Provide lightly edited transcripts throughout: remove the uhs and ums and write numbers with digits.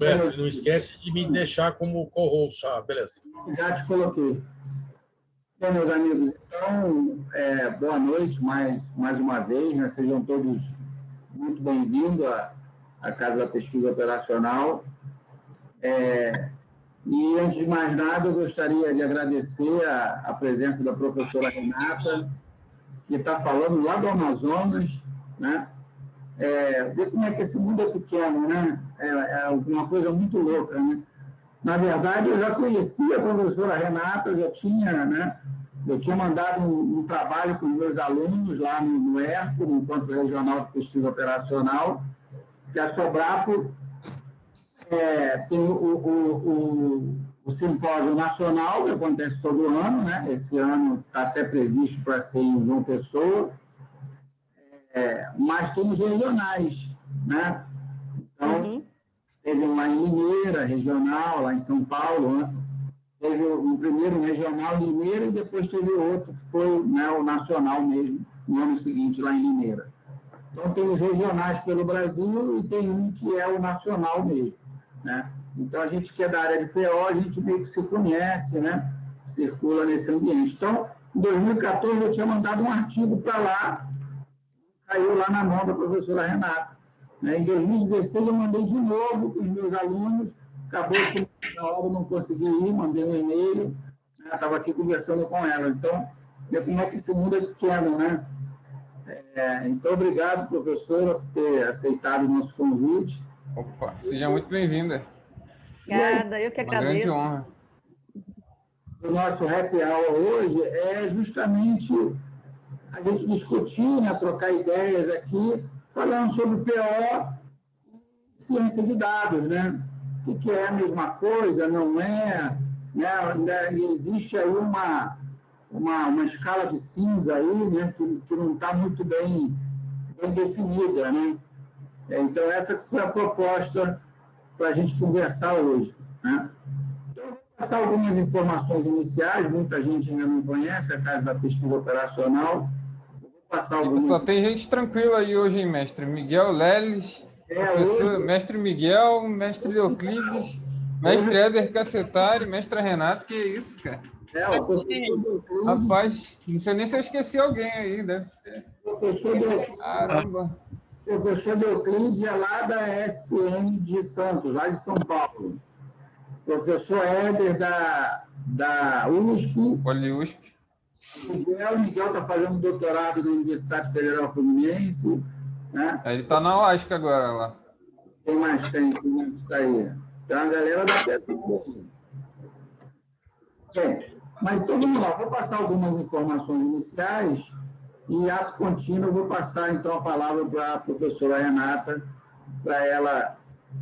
Mestre, não esquece de me deixar como co-host, beleza? Já te coloquei. Bem, meus amigos, então, boa noite mais uma vez, né? Sejam todos muito bem-vindos à Casa da Pesquisa Operacional. E, antes de mais nada, eu gostaria de agradecer a presença da professora Renata, que está falando lá do Amazonas, né? Ver como é que esse mundo é pequeno, né? É uma coisa muito louca, né? Na verdade, eu já conhecia a professora Renata, eu tinha mandado um trabalho com os meus alunos lá no ERPO, no Encontro Regional de Pesquisa Operacional, que a Sobrapo tem o simpósio nacional, que acontece todo ano, né? Esse ano está até previsto para ser em João Pessoa, mas tem os regionais, né? Então, teve um lá em Limeira, regional, lá em São Paulo, né? Teve um primeiro regional em Limeira e depois teve outro que foi, né, o nacional mesmo, no ano seguinte, lá em Limeira. Então, tem os regionais pelo Brasil e tem um que é o nacional mesmo, né? Então, a gente que é da área de PO, a gente meio que se conhece, né? Circula nesse ambiente. Então, em 2014, eu tinha mandado um artigo para lá, caiu lá na mão da professora Renata. Em 2016, eu mandei de novo para os meus alunos, acabou que na hora eu não consegui ir, mandei um e-mail, estava aqui conversando com ela. Então, vê como é que esse mundo é pequeno, né? Então, obrigado, professora, por ter aceitado o nosso convite. Opa, seja muito bem-vinda. Obrigada, eu que agradeço. Uma grande honra. O nosso happy hour hoje é justamente a gente discutir, né, trocar ideias aqui, falando sobre PO e ciência de dados, né? O que é a mesma coisa, não é? Né? Ainda existe aí uma escala de cinza aí, né, que não está muito bem definida, né? Então, essa foi a proposta para a gente conversar hoje, né? Então, eu vou passar algumas informações iniciais, muita gente ainda não conhece a Casa da Pesquisa Operacional. Só tem gente tranquila aí hoje, hein, mestre? Miguel Leles, professor, hoje... mestre Miguel, mestre Euclides, mestre Éder Cacetari, mestre Renato, que isso, cara? O professor Euclides... Rapaz, não sei nem se eu esqueci alguém aí, deve ter. Professor Euclides... Caramba! Professor Euclides é lá da SPM de Santos, lá de São Paulo. Professor Éder da USP. USP. Miguel está fazendo doutorado na Universidade Federal Fluminense, né? Ele está na UASC agora lá. Quem mais tem? Quem mais está aí? Tem uma galera da Petrópolis aqui. Bem, mas então vamos lá, vou passar algumas informações iniciais e, ato contínuo, eu vou passar então a palavra para a professora Renata, para ela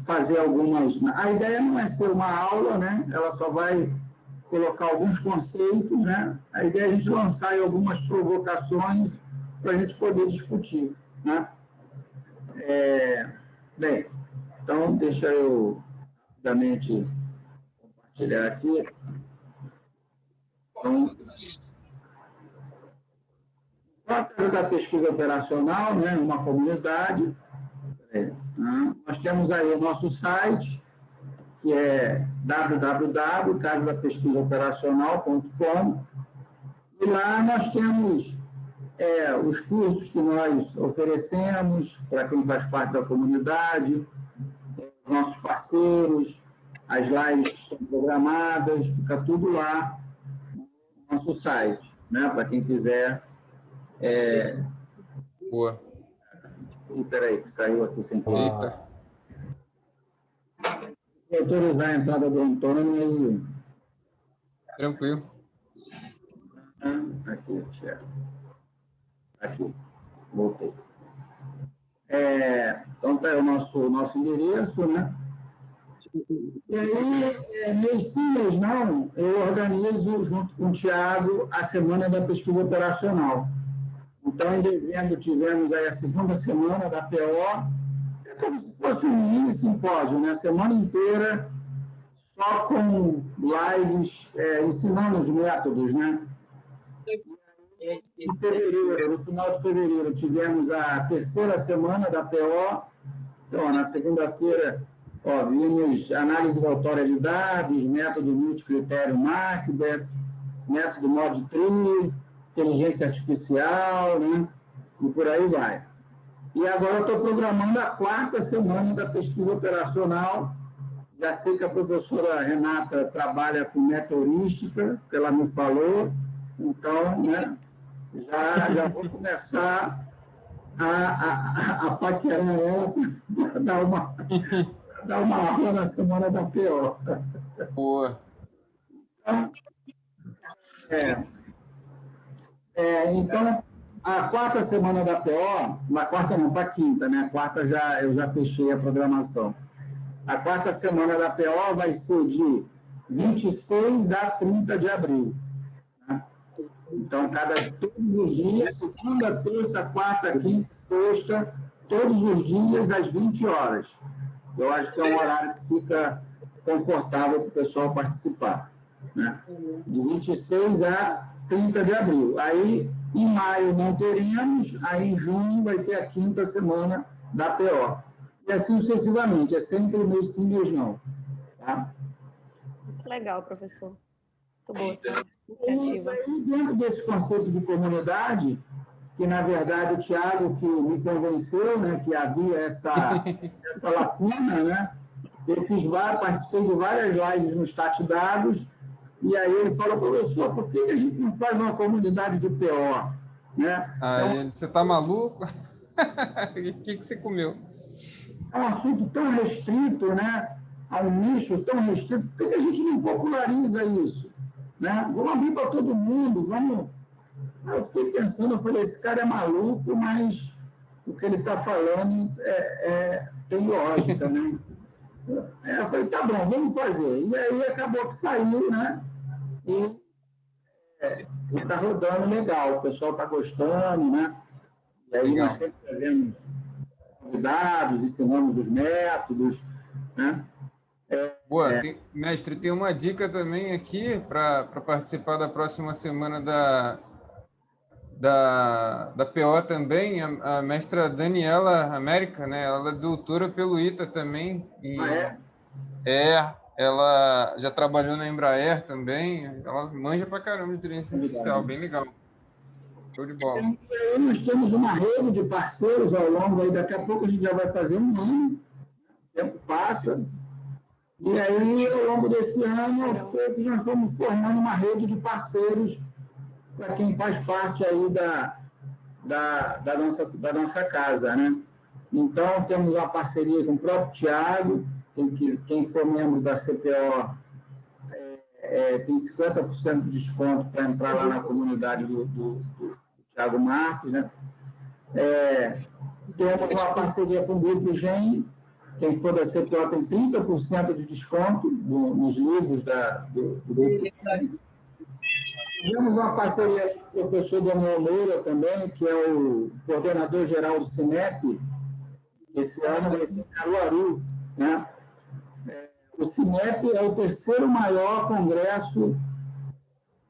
fazer algumas... A ideia não é ser uma aula, né? Ela só vai colocar alguns conceitos, né? A ideia é a gente lançar aí algumas provocações para a gente poder discutir, né? Bem, então deixa eu rapidamente compartilhar aqui. Então, a Casa da Pesquisa Operacional, né? Uma comunidade. Nós temos aí o nosso site, que é www.casadapesquisaoperacional.com, e lá nós temos os cursos que nós oferecemos para quem faz parte da comunidade, os nossos parceiros, as lives que estão programadas, fica tudo lá no nosso site, né? Para quem quiser. Boa. Espera aí, que saiu aqui sem querer. Eita. Vou autorizar a entrada do Antônio e... Tranquilo. Aqui, chefe. Aqui, voltei. Então, está aí o nosso endereço, né? E aí, mês sim, mês não, eu organizo, junto com o Tiago, a Semana da Pesquisa Operacional. Então, em dezembro, tivemos aí a segunda semana da PO, como se fosse um mini simpósio, né? A semana inteira, só com lives, ensinando os métodos, né? Em fevereiro, no final de fevereiro, tivemos a terceira semana da PO. Então, na segunda-feira, Ó, vimos análise aleatória de dados, método multicritério Macbeth, método Mod-Tree, inteligência artificial, né? E por aí vai. E agora estou programando a 4ª semana da pesquisa operacional. Já sei que a professora Renata trabalha com meteorística, que ela me falou, então, né, já vou começar a paquerar ela para dar uma aula na semana da PO. Boa. Então, a 4ª semana da PO, na 4ª não, para a 5ª, né? A 4ª eu já fechei a programação. A 4ª semana da PO vai ser de 26 a 30 de abril. Né? Então, todos os dias, segunda, terça, quarta, quinta, sexta, todos os dias às 20 horas. Eu acho que é um horário que fica confortável para o pessoal participar. Né? De 26 a 30 de abril. Aí, em maio não teremos, aí em junho vai ter a 5ª semana da PO. E assim sucessivamente, é sempre mês sim, mês não. Tá? Muito legal, professor. Muito boa essa E iniciativa. aí, dentro desse conceito de comunidade, que na verdade o Tiago que me convenceu, né, que havia essa lacuna, né? Participei de várias lives no Stat Dados, e aí ele falou, professor, por que a gente não faz uma comunidade de PO? Né? Aí, você está maluco? O que você comeu? É um assunto tão restrito, né? A um nicho tão restrito, por que a gente não populariza isso? Né? Vamos abrir para todo mundo, vamos... Eu fiquei pensando, eu falei, esse cara é maluco, mas o que ele está falando tem lógica, né? Eu falei, tá bom, vamos fazer. E aí acabou que saiu, né? E está rodando legal, o pessoal está gostando, né? E aí Legal. nós sempre trazemos convidados, ensinamos os métodos, né? Boa, mestre, tem uma dica também aqui para participar da próxima semana da PO também, a mestra Daniela América, né? Ela é doutora pelo ITA também. Ela já trabalhou na Embraer também, ela manja pra caramba de inteligência artificial, bem legal. Show de bola. E aí nós temos uma rede de parceiros ao longo, aí daqui a pouco a gente já vai fazer um ano, o tempo passa, e aí ao longo desse ano, aos poucos, nós vamos formando uma rede de parceiros para quem faz parte aí da nossa casa, né? Então, temos uma parceria com o próprio Tiago, quem for membro da CPO tem 50% de desconto para entrar lá na comunidade do Thiago Marques, né? Temos uma parceria com o Grupo Gen, quem for da CPO tem 30% de desconto nos livros do Grupo Gen. Tivemos uma parceria com o professor Daniel Moura também, que é o coordenador geral do CINEP. Esse ano vai ser em Caruaru, né? O CINEP é o 3º maior congresso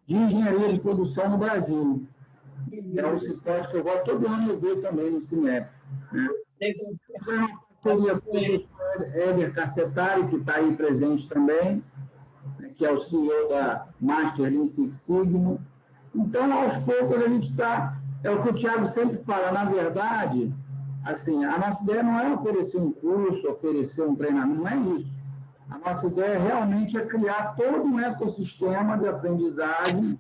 de engenharia de produção no Brasil. É um simpósio que eu vou todo ano ver também no CINEP. Né? Foi uma parceria com o professor Éder Cacetari, que está aí presente também, que é o CEO da Master Lean Six Sigma. Então, aos poucos, a gente está... É o que o Thiago sempre fala, na verdade, assim, a nossa ideia não é oferecer um curso, oferecer um treinamento, não é isso. A nossa ideia realmente é criar todo um ecossistema de aprendizagem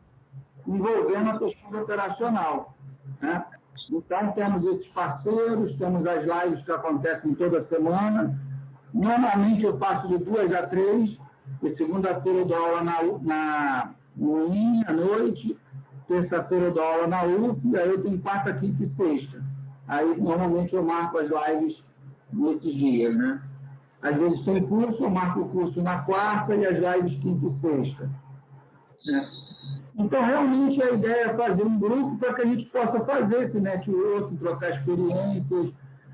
envolvendo a pesquisa operacional. Né? Então, temos esses parceiros, temos as lives que acontecem toda semana. Normalmente, eu faço de 2 a 3, e segunda-feira eu dou aula no IN à noite, terça-feira eu dou aula na UF, e aí eu tenho quarta, quinta e sexta. Aí, normalmente, eu marco as lives nesses dias, né? Às vezes tem curso, eu marco o curso na quarta e as lives quinta e sexta. Né? Então, realmente, a ideia é fazer um grupo para que a gente possa fazer esse network, trocar experiências.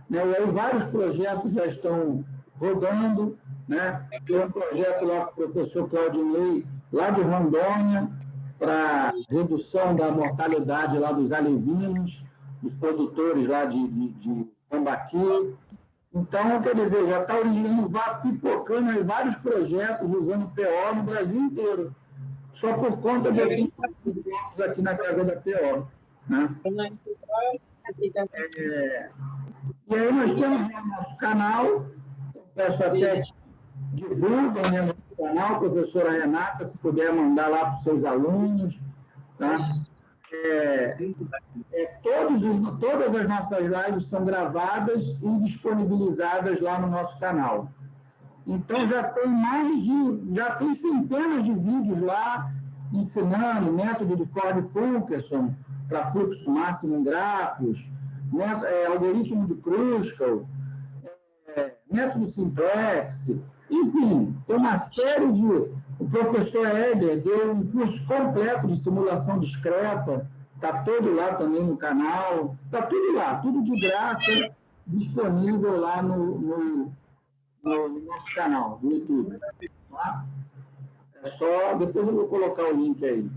Né? E aí, vários projetos já estão rodando. Né? Tem um projeto lá com o professor Claudinei, lá de Rondônia, para redução da mortalidade lá dos alevinos, dos produtores lá de tambaqui. Então, quer dizer, já está originando, pipocando aí vários projetos usando PO no Brasil inteiro, só por conta desses blocos aqui na casa da PO. Né? E aí nós temos o nosso canal, peço até que divulguem, né, no canal, professora Renata, se puder mandar lá para os seus alunos. Tá? Todas as nossas lives são gravadas e disponibilizadas lá no nosso canal. Então, já tem centenas de vídeos lá ensinando método de Ford-Fulkerson para fluxo máximo em grafos, algoritmo de Kruskal, método simplex, enfim, tem uma série de... O professor Éder deu um curso completo de simulação discreta, está todo lá também no canal, está tudo lá, tudo de graça, disponível lá no nosso canal, no YouTube. Tá? Depois eu vou colocar o link aí.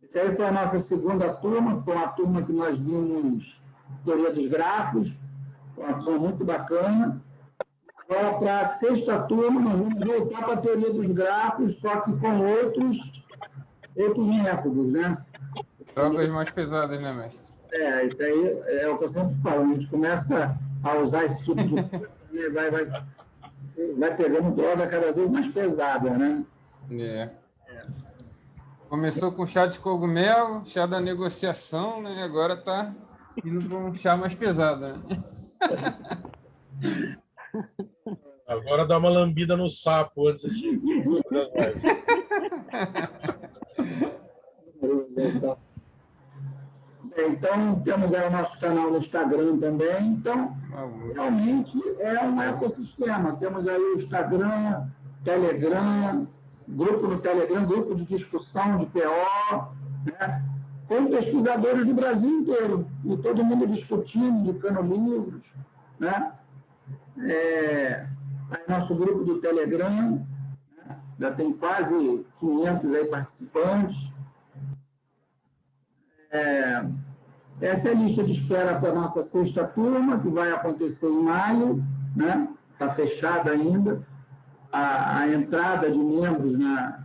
Essa aí foi a nossa segunda turma, que foi uma turma que nós vimos teoria dos grafos, foi uma turma muito bacana. Agora, para a sexta turma, nós vamos voltar para a teoria dos grafos, só que com outros métodos, né? Drogas mais pesadas, né, mestre? Isso aí é o que eu sempre falo, a gente começa a usar esse tipo de coisa e vai pegando droga cada vez mais pesada, né? Começou com chá de cogumelo, chá da negociação, né? Agora está indo para um chá mais pesado, né? Agora dá uma lambida no sapo antes de fazer as lives. Então, temos aí o nosso canal no Instagram também. Então, realmente é um ecossistema. Temos aí o Instagram, Telegram, grupo no Telegram, grupo de discussão de PO, né? Com pesquisadores do Brasil inteiro. E todo mundo discutindo, indicando livros, né? Aí nosso grupo do Telegram, né? Já tem quase 500 aí participantes. Essa é a lista de espera para a nossa sexta turma, que vai acontecer em maio, né? Está fechada ainda. A entrada de membros na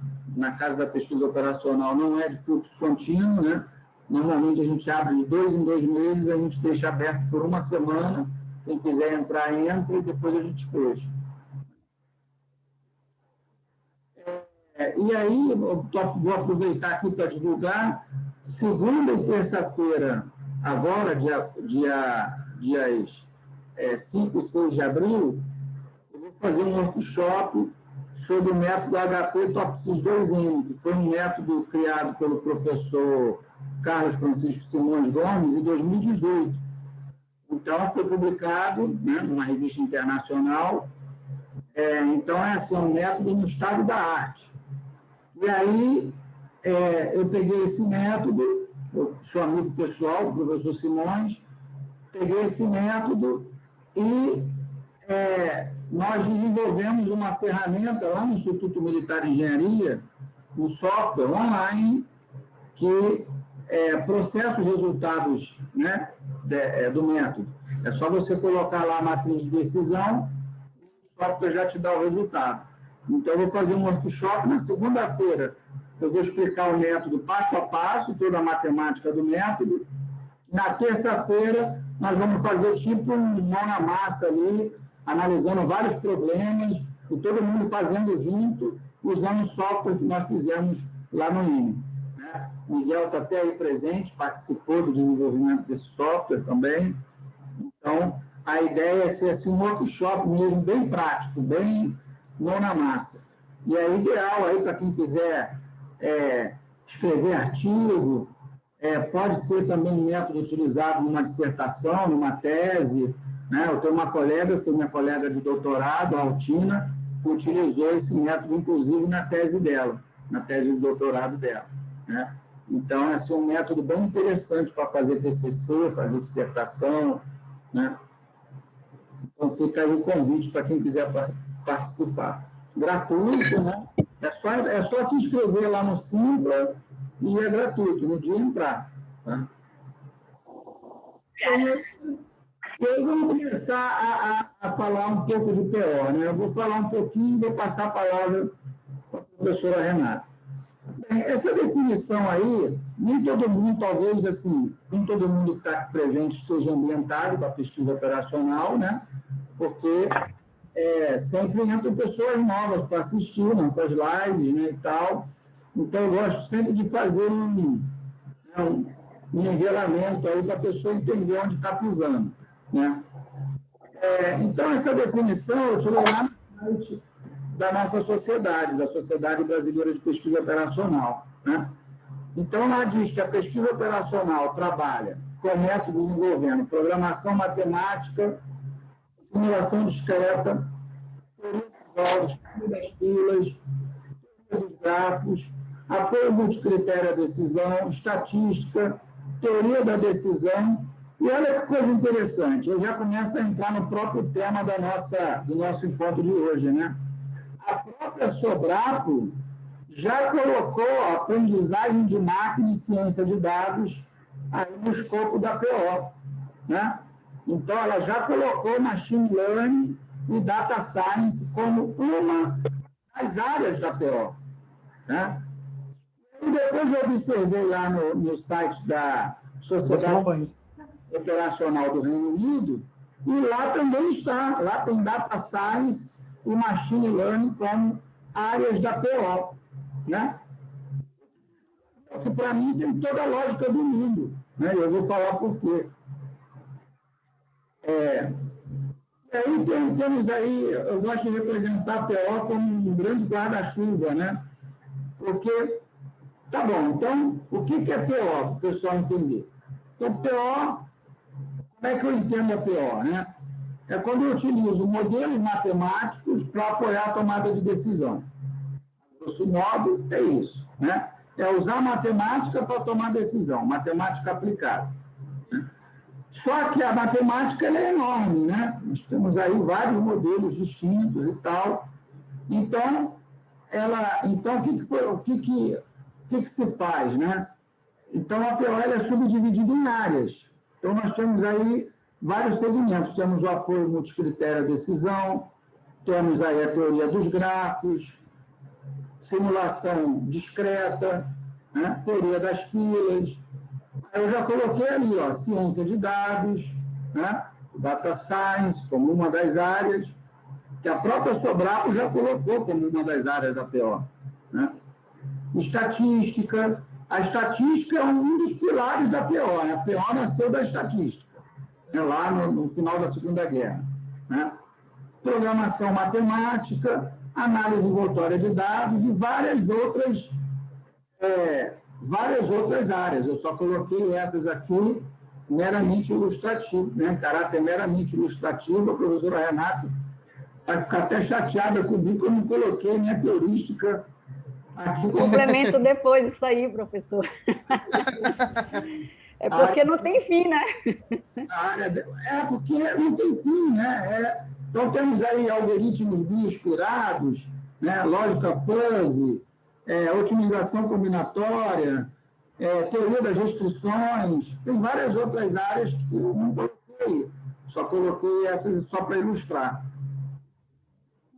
Casa da Pesquisa Operacional não é de fluxo contínuo, né? Normalmente a gente abre de 2 em 2 meses, a gente deixa aberto por uma semana. Quem quiser entrar, entra e depois a gente fecha. E aí, vou aproveitar aqui para divulgar, segunda e terça-feira, agora, dias 5 e 6 de abril, eu vou fazer um workshop sobre o método HP TOPSIS 2M, que foi um método criado pelo professor Carlos Francisco Simões Gomes em 2018. Então, foi publicado, né, numa revista internacional. Então, é um método no estado da arte. E aí, eu peguei esse método, eu sou amigo pessoal do professor Simões, peguei esse método e nós desenvolvemos uma ferramenta lá no Instituto Militar de Engenharia, um software online que processa os resultados, né, do método. É só você colocar lá a matriz de decisão, o software já te dá o resultado. Então, eu vou fazer um workshop na segunda-feira. Eu vou explicar o método passo a passo, toda a matemática do método. Na terça-feira, nós vamos fazer tipo um mão na massa ali, analisando vários problemas, e todo mundo fazendo junto, usando o software que nós fizemos lá no INE. Né? O Miguel está até aí presente, participou do desenvolvimento desse software também. Então, a ideia é ser assim, um workshop mesmo, bem prático, bem mão na massa. E é ideal aí para quem quiser escrever artigo, pode ser também um método utilizado numa dissertação, numa tese. Né? Eu tenho uma colega, foi minha colega de doutorado, a Altina, que utilizou esse método, inclusive, na tese dela, na tese de doutorado dela. Né? Então, é um método bem interessante para fazer TCC, fazer dissertação. Né? Então, fica aí o convite para quem quiser participar. Gratuito, né? É só se inscrever lá no Simpla e é gratuito, no dia entrar. Tá? E aí vamos começar a falar um pouco de PO, né? Eu vou falar um pouquinho e vou passar a palavra para a professora Renata. Bem, essa definição aí, nem todo mundo, talvez, assim, nem todo mundo que está presente esteja ambientado para a pesquisa operacional, né? Porque sempre entram pessoas novas para assistir nossas lives, né, e tal. Então, eu gosto sempre de fazer um nivelamento aí para a pessoa entender onde está pisando, né? Então, essa definição eu tirei lá no site da nossa sociedade, da Sociedade Brasileira de Pesquisa Operacional, né? Então, lá diz que a pesquisa operacional trabalha com métodos envolvendo programação matemática, simulação discreta, teoria dos jogos, teoria das filas, teoria dos grafos, apoio multicritério à decisão, estatística, teoria da decisão. E olha que coisa interessante, eu já começo a entrar no próprio tema do nosso encontro de hoje, né? A própria Sobrapo já colocou a aprendizagem de máquina e ciência de dados aí no escopo da PO, né? Então, ela já colocou machine learning e data science como uma das áreas da PO, né? E depois eu observei lá no site da Sociedade Operacional do Reino Unido, e lá também está, lá tem data science e machine learning como áreas da PO, né? Que para mim tem toda a lógica do mundo, né? Eu vou falar por quê. E aí temos aí, eu gosto de representar a PO como um grande guarda-chuva, né? Porque, tá bom, então, o que é PO, para o pessoal entender? Então, PO, como é que eu entendo a PO, né? É quando eu utilizo modelos matemáticos para apoiar a tomada de decisão. Grosso modo, é isso, né? É usar matemática para tomar decisão, matemática aplicada. Só que a matemática ela é enorme, né? Nós temos aí vários modelos distintos e tal. Então, o que se faz, né? Então, a PO ela é subdividida em áreas. Então, nós temos aí vários segmentos. Temos o apoio multicritério à decisão, temos aí a teoria dos grafos, simulação discreta, né? Teoria das filas. Eu já coloquei ali, ó, ciência de dados, né? Data science como uma das áreas, que a própria Sobrapo já colocou como uma das áreas da PO, né? Estatística. A estatística é um dos pilares da PO, né? A PO nasceu da estatística, né? Lá no final da Segunda Guerra, né? Programação matemática, análise envoltória de dados e várias outras áreas. Eu só coloquei essas aqui meramente ilustrativo, né? Caráter meramente ilustrativo. A professora Renata vai ficar até chateada comigo que eu não coloquei minha teorística aqui. Complemento depois disso aí, professor. É porque não tem fim, né? Porque não tem fim, né? Então, temos aí algoritmos bioinspirados, né? Lógica fuzzy, otimização combinatória, teoria das restrições, tem várias outras áreas que eu não coloquei, só coloquei essas só para ilustrar.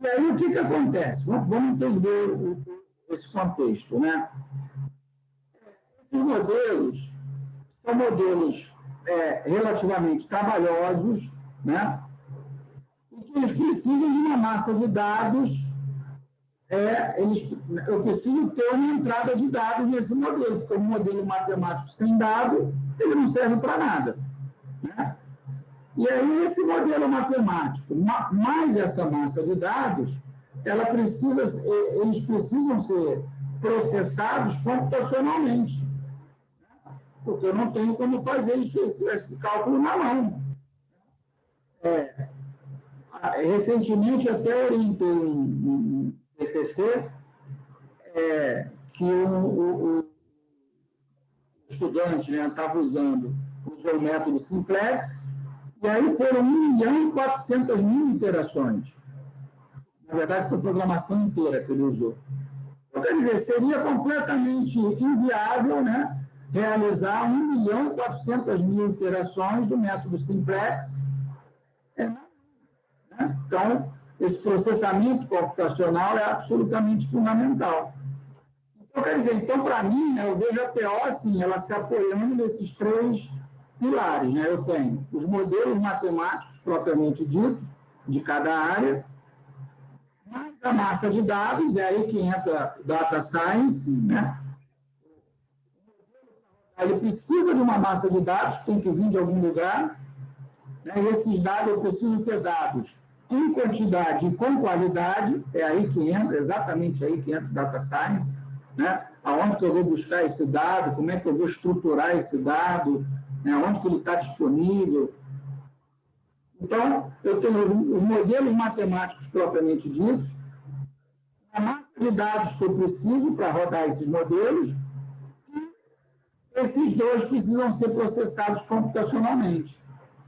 E aí, o que acontece? Vamos entender esse contexto, né? Esses modelos são modelos relativamente trabalhosos, né? E que eles precisam de uma massa de dados. Eu preciso ter uma entrada de dados nesse modelo, porque um modelo matemático sem dado, ele não serve para nada, né? E aí, esse modelo matemático, mais essa massa de dados, eles precisam ser processados computacionalmente, porque eu não tenho como fazer esse cálculo na mão. Recentemente, até orientei um TCC, que o estudante estava usou o método simplex, e aí foram 1.400.000 iterações. Na verdade, foi a programação inteira que ele usou. Então, quer dizer, seria completamente inviável, né, realizar 1.400.000 iterações do método simplex Né? Então, esse processamento computacional é absolutamente fundamental. Então, quer dizer, então, para mim, né, eu vejo a PO assim, ela se apoiando nesses 3 pilares. Né? Eu tenho os modelos matemáticos propriamente ditos, de cada área, mais a massa de dados, é aí que entra data science, né? Ele precisa de uma massa de dados, que tem que vir de algum lugar, né? E esses dados, eu preciso ter dados em quantidade e com qualidade, é aí que entra, exatamente aí que entra data science, né? Aonde que eu vou buscar esse dado, como é que eu vou estruturar esse dado, né? Onde que ele está disponível. Então, eu tenho os modelos matemáticos propriamente ditos, a massa de dados que eu preciso para rodar esses modelos, e esses 2 precisam ser processados computacionalmente.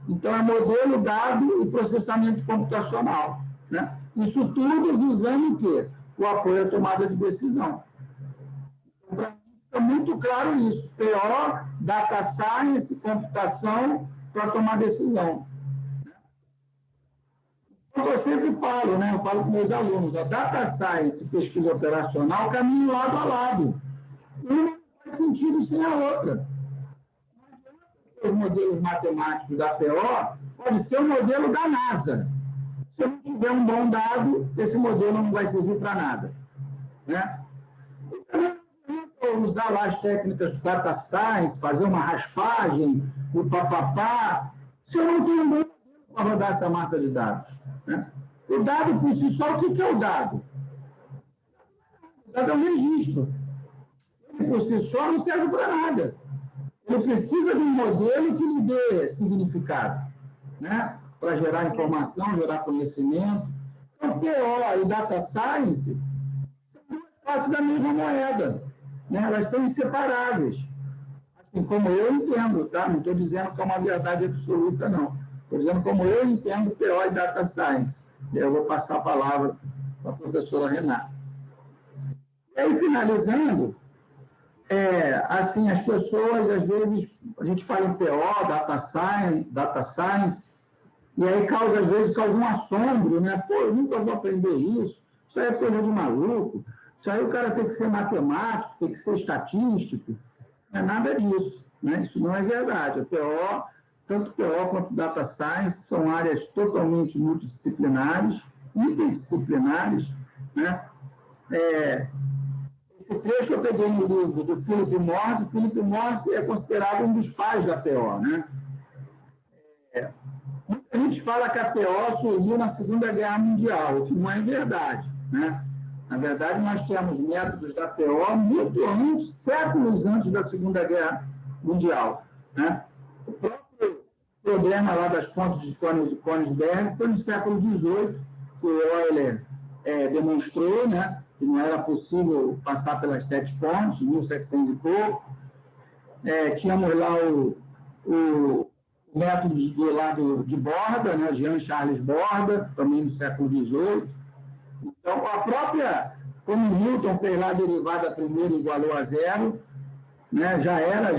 Então, é modelo, dado e processamento computacional. Né? Isso tudo visando o quê? O apoio à tomada de decisão. Então, para mim, fica muito claro isso. PO, data science, computação para tomar decisão. Eu sempre falo, né? Eu falo com meus alunos, a data science e pesquisa operacional caminham lado a lado. Uma não faz sentido sem a outra. Os modelos matemáticos da PO pode ser o modelo da NASA. Se eu não tiver um bom dado, esse modelo não vai servir para nada. Né? Então, usar lá as técnicas do data science, fazer uma raspagem, o papapá, se eu não tenho um bom modelo para rodar essa massa de dados. Né? O dado por si só, o que é o dado? O dado é um registro. Ele por si só não serve para nada. Ele precisa de um modelo que lhe dê significado, né? Para gerar informação, gerar conhecimento. Então, PO e Data Science são 2 faces da mesma moeda. Né? Elas são inseparáveis. Assim como eu entendo, tá? Não estou dizendo que é uma verdade absoluta, não. Estou dizendo como eu entendo PO e Data Science. E aí eu vou passar a palavra para a professora Renata. E aí, finalizando, assim, as pessoas, às vezes, a gente fala em PO, Data Science, e aí às vezes causa um assombro, né? Pô, eu nunca vou aprender isso, isso aí é coisa de maluco, isso aí o cara tem que ser matemático, tem que ser estatístico, não é nada disso, né? Isso não é verdade. A PO, tanto PO quanto Data Science são áreas totalmente multidisciplinares, interdisciplinares, né? Esse trecho eu peguei no livro do Philip Morse. O Philip Morse é considerado um dos pais da PO, né? Muita gente fala que a PO surgiu na Segunda Guerra Mundial, o que não é verdade, né? Na verdade, nós temos métodos da PO muito antes, séculos antes da Segunda Guerra Mundial, né? O próprio problema lá das pontes de Königsberg foi no século XVIII, que o Euler demonstrou, né? Que não era possível passar pelas 7 pontes, 1700 e pouco. Tínhamos lá o método do lado de Borda, né? Jean-Charles Borda, também do século XVIII. Então, a própria, como Newton fez lá a derivada primeira igualou a zero, né? Já era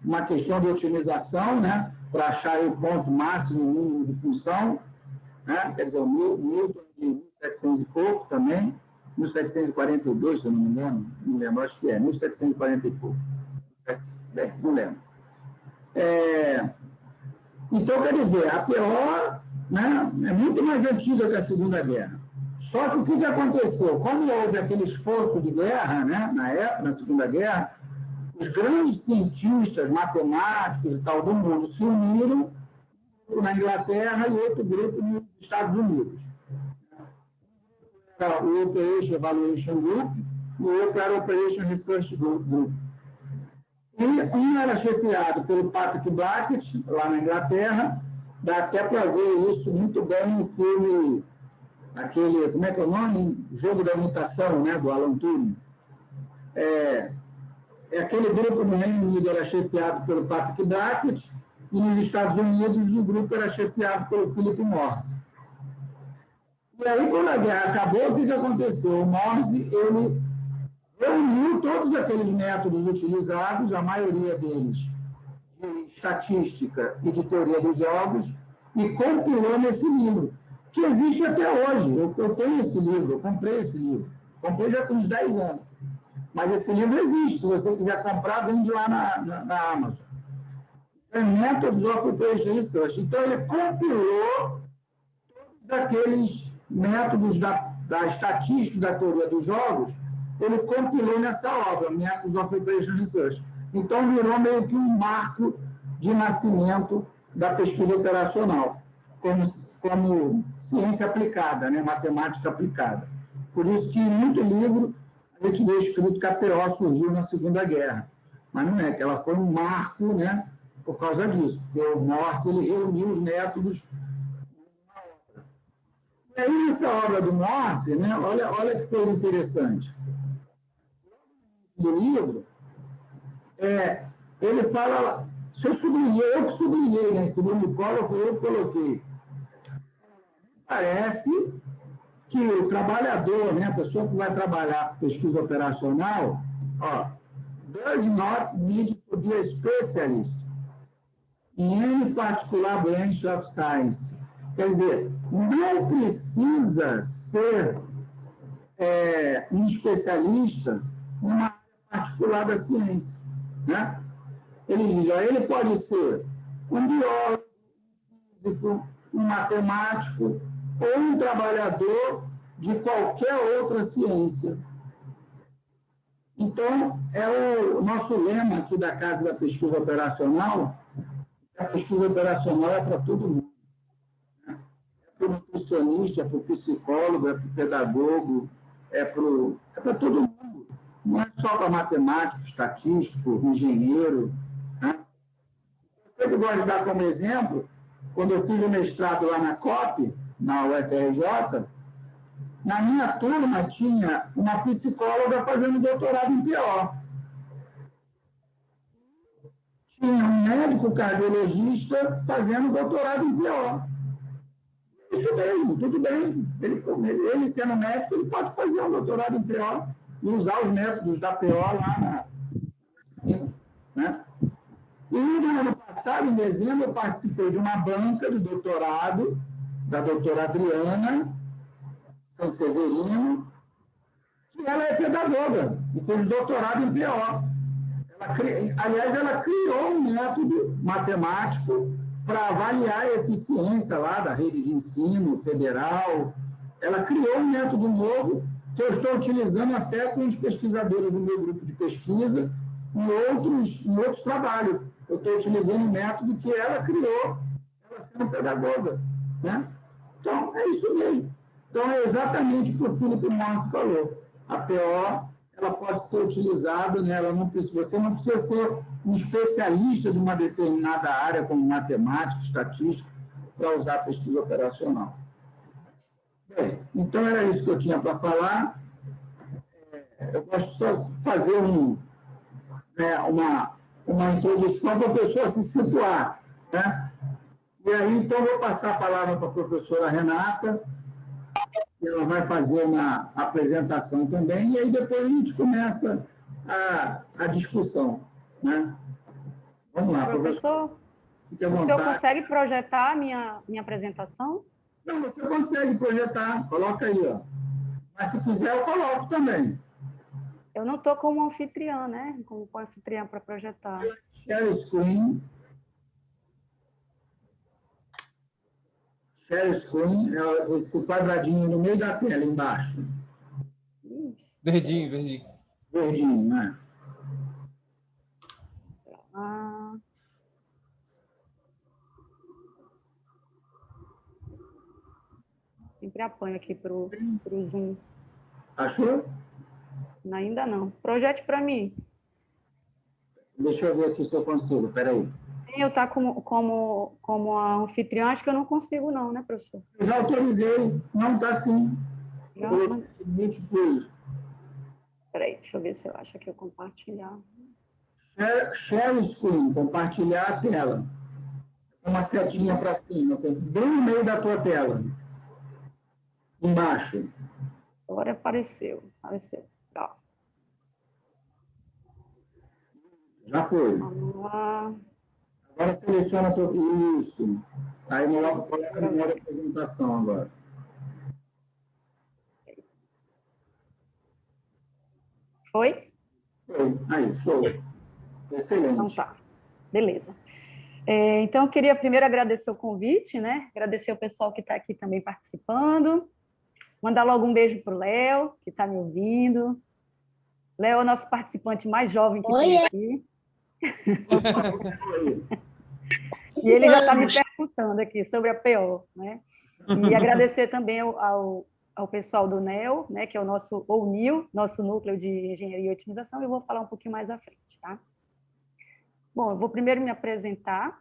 uma questão de otimização, né? Para achar o ponto máximo, o mínimo de função, né? Quer dizer, o Newton de 1700 e pouco também, 1742, se eu não me engano, não lembro, acho que 1740 e pouco. Não lembro. Então, quer dizer, a PO, né, é muito mais antiga que a Segunda Guerra. Só que o que aconteceu? Quando houve aquele esforço de guerra, né, na Segunda Guerra, os grandes cientistas, matemáticos e tal do mundo se uniram, um grupo na Inglaterra e outro grupo nos Estados Unidos. O Operation Evaluation Group e o outro era o Operation Research Group. E um era chefiado pelo Patrick Blackett, lá na Inglaterra, dá até para ver isso muito bem no filme, aquele, como é que é o nome? Jogo da Imitação, né, do Alan Turing. Aquele grupo no Reino Unido era chefiado pelo Patrick Blackett e nos Estados Unidos o grupo era chefiado pelo Philip Morse. E aí, quando a guerra acabou, o que aconteceu? O Morse, ele reuniu todos aqueles métodos utilizados, a maioria deles de estatística e de teoria dos jogos, e compilou nesse livro, que existe até hoje. Eu tenho esse livro, eu comprei esse livro. Comprei já tem uns 10 anos. Mas esse livro existe. Se você quiser comprar, vende lá na Amazon. É Methods of Operation Research. Então, ele compilou todos aqueles métodos da estatística, da teoria dos jogos, ele compilou nessa obra, Methods of Operation Research. Então, virou meio que um marco de nascimento da pesquisa operacional, como ciência aplicada, né? Matemática aplicada. Por isso que, em muito livro, a gente vê escrito que a PO surgiu na Segunda Guerra. Mas não é, que ela foi um marco, né? Por causa disso, porque o Morse ele reuniu os métodos. E aí, nessa obra do Morse, né? Olha que coisa interessante. Do livro, ele fala, se eu que sublinhei, né? Em segundo colo, foi eu que coloquei. Parece que o trabalhador, né? A pessoa que vai trabalhar pesquisa operacional, does not need to be a specialist in any particular branch of science. Quer dizer, não precisa ser um especialista numa área particular da ciência. Né? Ele diz, ele pode ser um biólogo, um físico, um matemático ou um trabalhador de qualquer outra ciência. Então, o nosso lema aqui da Casa da Pesquisa Operacional, a pesquisa operacional é para todo mundo. Né? É para o nutricionista, é para o psicólogo, é para o pedagogo, é para todo mundo. Não é só para matemático, estatístico, engenheiro. Né? Eu sempre gosto de dar como exemplo, quando eu fiz o mestrado lá na COP, na UFRJ, na minha turma tinha uma psicóloga fazendo doutorado em PO. Tinha um médico cardiologista fazendo doutorado em PO. Isso mesmo, tudo bem. Ele sendo médico, ele pode fazer um doutorado em PO e usar os métodos da PO lá né? E no ano passado, em dezembro, eu participei de uma banca de doutorado da doutora Adriana Sanseverino, que ela é pedagoga e fez doutorado em PO. Aliás, ela criou um método matemático para avaliar a eficiência lá da rede de ensino federal. Ela criou um método novo que eu estou utilizando até com os pesquisadores do meu grupo de pesquisa em outros trabalhos. Eu estou utilizando um método que ela criou, ela sendo pedagoga. Né? Então, é isso mesmo. Então, é exatamente o que o Philip Morse falou. A PO, ela pode ser utilizada, né? Você não precisa ser um especialista de uma determinada área, como matemática, estatística, para usar a pesquisa operacional. Bem, então, era isso que eu tinha para falar. Eu gosto só de fazer uma introdução para a pessoa se situar. Né? E aí, então, vou passar a palavra para a professora Renata, ela vai fazer uma apresentação também, e aí depois a gente começa a discussão. Né? Vamos lá, professor. Fique à vontade. O senhor consegue projetar a minha apresentação? Não, você consegue projetar, coloca aí. Mas se quiser, eu coloco também. Eu não estou como anfitriã, né? Como anfitriã para projetar. Share screen. Share screen é esse quadradinho no meio da tela, embaixo. Verdinho, verdinho. Verdinho, né? Sempre apanho aqui para o Zoom. Achou? Ainda não. Projete para mim. Deixa eu ver aqui se eu consigo, peraí. Sim, eu estou como a anfitriã, acho que eu não consigo não, né, professor? Eu já autorizei, não está sim. Peraí, deixa eu ver se eu acho que eu compartilhar. Share screen, compartilhar a tela. Uma setinha para cima, bem no meio da tua tela. Embaixo. Agora apareceu. Tá. Já foi. Vamos lá. Agora seleciona tudo isso. Aí coloca no modo apresentação agora. Foi? Foi. Aí, show. Excelente. Então tá, beleza. Então, eu queria primeiro agradecer o convite, né? Agradecer o pessoal que está aqui também participando. Mandar logo um beijo para o Léo, que está me ouvindo. Léo é o nosso participante mais jovem que tem aqui. E ele já está me perguntando aqui sobre a PO, né? E agradecer também ao pessoal do NEO, né, que é o nosso, ou NIO, nosso Núcleo de Engenharia e Otimização, e eu vou falar um pouquinho mais à frente, tá? Bom, eu vou primeiro me apresentar.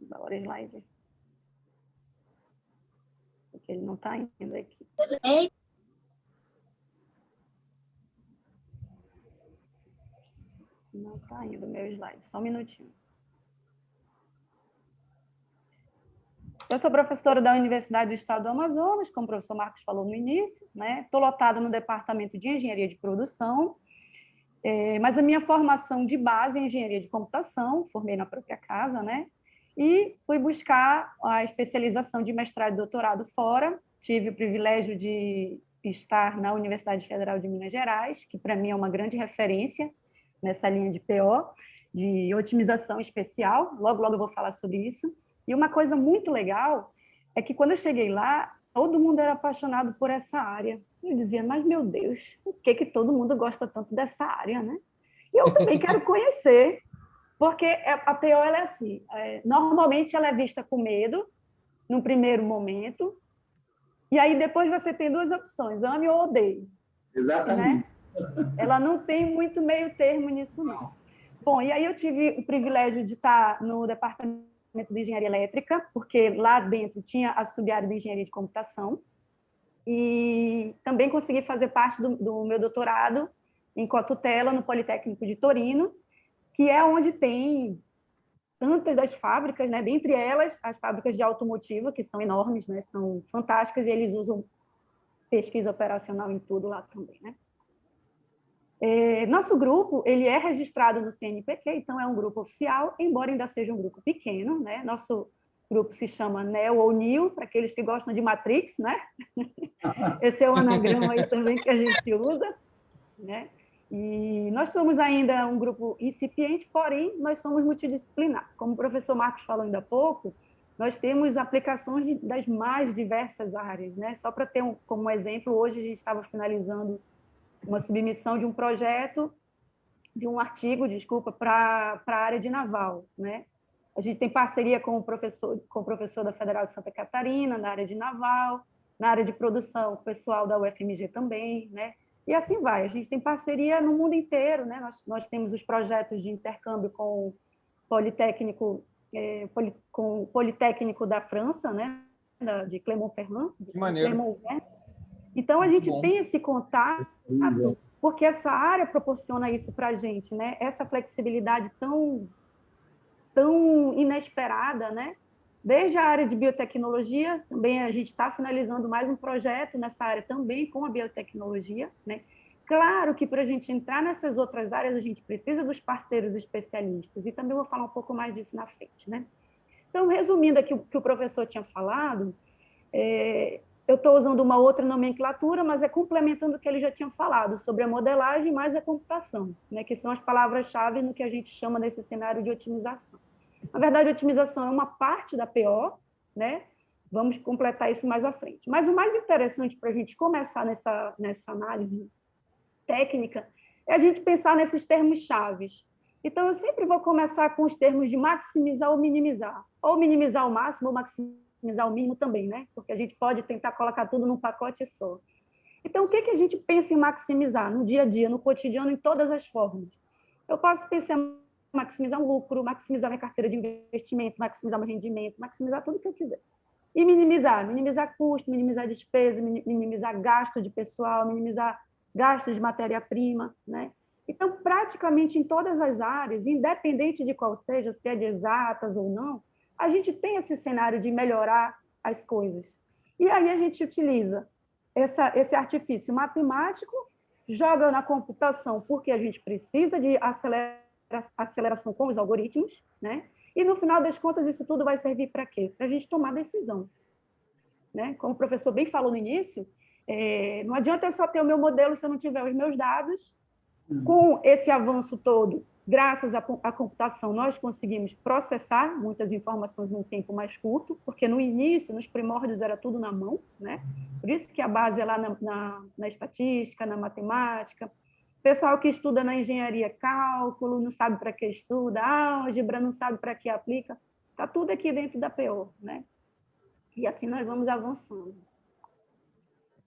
Bora, slide. Porque ele não está indo aqui. Não está indo o meu slide, só um minutinho. Eu sou professora da Universidade do Estado do Amazonas, como o professor Marcos falou no início, né? Estou lotada no Departamento de Engenharia de Produção, mas a minha formação de base é Engenharia de Computação, formei na própria casa, né? E fui buscar a especialização de mestrado e doutorado fora. Tive o privilégio de estar na Universidade Federal de Minas Gerais, que para mim é uma grande referência nessa linha de PO, de otimização especial. Logo, logo eu vou falar sobre isso. E uma coisa muito legal é que quando eu cheguei lá, todo mundo era apaixonado por essa área. Eu dizia, mas meu Deus, por que todo mundo gosta tanto dessa área, né? E eu também quero conhecer, porque a PO ela é assim, normalmente ela é vista com medo, num primeiro momento, e aí depois você tem duas opções, ame ou odeie. Exatamente. Né? Ela não tem muito meio termo nisso, não. Bom, e aí eu tive o privilégio de estar no departamento de engenharia elétrica, porque lá dentro tinha a sub-área de engenharia de computação, e também consegui fazer parte do meu doutorado em cotutela no Politécnico de Torino, que é onde tem tantas das fábricas, né? Dentre elas, as fábricas de automotivo, que são enormes, né? São fantásticas, e eles usam pesquisa operacional em tudo lá também, né? Nosso grupo ele é registrado no CNPq, então é um grupo oficial, embora ainda seja um grupo pequeno, né? Nosso grupo se chama NEO ou NIO, para aqueles que gostam de Matrix, né? Esse é o anagrama aí também que a gente usa, né? E nós somos ainda um grupo incipiente, porém nós somos multidisciplinar. Como o professor Marcos falou ainda há pouco, nós temos aplicações das mais diversas áreas, né? Só para ter como exemplo, hoje a gente estava finalizando uma submissão de um projeto, de um artigo, desculpa, para a área de naval, né? A gente tem parceria com o professor da Federal de Santa Catarina, na área de naval, na área de produção, o pessoal da UFMG também, né? E assim vai. A gente tem parceria no mundo inteiro, né? Nós temos os projetos de intercâmbio com o Politécnico, com o Politécnico da França, né? De Clermont-Ferrand. Que maneiro. Então, a gente tem esse contato, porque essa área proporciona isso para a gente, né? Essa flexibilidade tão inesperada, né? Desde a área de biotecnologia, também a gente está finalizando mais um projeto nessa área também com a biotecnologia, né? Claro que para a gente entrar nessas outras áreas, a gente precisa dos parceiros especialistas, e também vou falar um pouco mais disso na frente, né? Então, resumindo aqui o que o professor tinha falado, eu estou usando uma outra nomenclatura, mas é complementando o que ele já tinha falado sobre a modelagem mais a computação, né, que são as palavras-chave no que a gente chama nesse cenário de otimização. Na verdade, a otimização é uma parte da PO, né? Vamos completar isso mais à frente. Mas o mais interessante para a gente começar nessa análise técnica é a gente pensar nesses termos-chaves. Então, eu sempre vou começar com os termos de maximizar ou minimizar ao máximo ou maximizar o mínimo também, né? Porque a gente pode tentar colocar tudo num pacote só. Então, o que a gente pensa em maximizar no dia a dia, no cotidiano, em todas as formas? Eu posso pensar em maximizar um lucro, maximizar minha carteira de investimento, maximizar meu rendimento, maximizar tudo que eu quiser. E minimizar custo, minimizar despesa, minimizar gasto de pessoal, minimizar gasto de matéria-prima, né? Então, praticamente em todas as áreas, independente de qual seja, se é de exatas ou não, a gente tem esse cenário de melhorar as coisas. E aí a gente utiliza esse artifício matemático, joga na computação, porque a gente precisa de acelerar aceleração com os algoritmos, né? E, no final das contas, isso tudo vai servir para quê? Para a gente tomar decisão. Né? Como o professor bem falou no início, não adianta eu só ter o meu modelo se eu não tiver os meus dados. Com esse avanço todo, graças à computação, nós conseguimos processar muitas informações num tempo mais curto, porque no início, nos primórdios, era tudo na mão, né? Por isso que a base é lá na estatística, na matemática. Pessoal que estuda na engenharia cálculo, não sabe para que estuda, álgebra, não sabe para que aplica, está tudo aqui dentro da PO, né? E assim nós vamos avançando.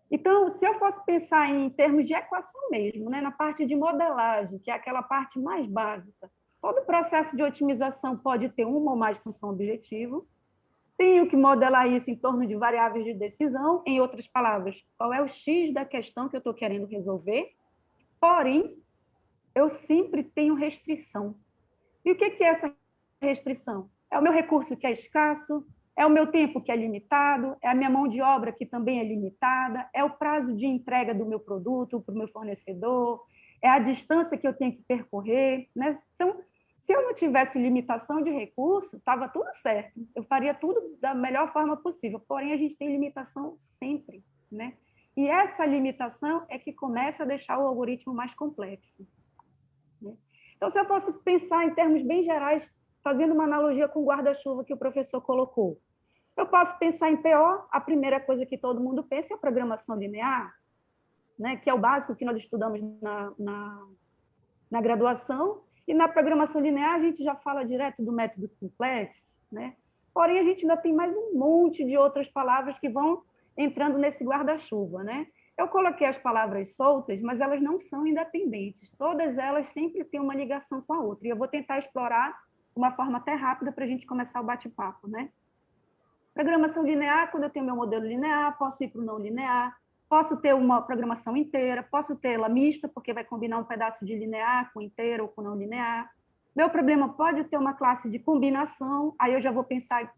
Então, se eu fosse pensar em termos de equação mesmo, né, na parte de modelagem, que é aquela parte mais básica, todo processo de otimização pode ter uma ou mais função objetivo. Tenho que modelar isso em torno de variáveis de decisão, em outras palavras, qual é o X da questão que eu estou querendo resolver. Porém, eu sempre tenho restrição. E o que é essa restrição? É o meu recurso que é escasso, é o meu tempo que é limitado, é a minha mão de obra que também é limitada, é o prazo de entrega do meu produto para o meu fornecedor, é a distância que eu tenho que percorrer, né? Então, se eu não tivesse limitação de recurso, estava tudo certo, eu faria tudo da melhor forma possível, porém a gente tem limitação sempre, né? E essa limitação é que começa a deixar o algoritmo mais complexo, né? Então, se eu fosse pensar em termos bem gerais, fazendo uma analogia com o guarda-chuva que o professor colocou, eu posso pensar em PO, a primeira coisa que todo mundo pensa é a programação linear, né, que é o básico que nós estudamos na graduação, e na programação linear a gente já fala direto do método simplex, né? Porém, a gente ainda tem mais um monte de outras palavras que vão entrando nesse guarda-chuva, né? Eu coloquei as palavras soltas, mas elas não são independentes, todas elas sempre têm uma ligação com a outra, e eu vou tentar explorar de uma forma até rápida para a gente começar o bate-papo, né? Programação linear, quando eu tenho meu modelo linear, posso ir para o não linear, posso ter uma programação inteira, posso tê-la mista, porque vai combinar um pedaço de linear com inteiro ou com não linear. Meu problema pode ter uma classe de combinação, aí eu já vou pensar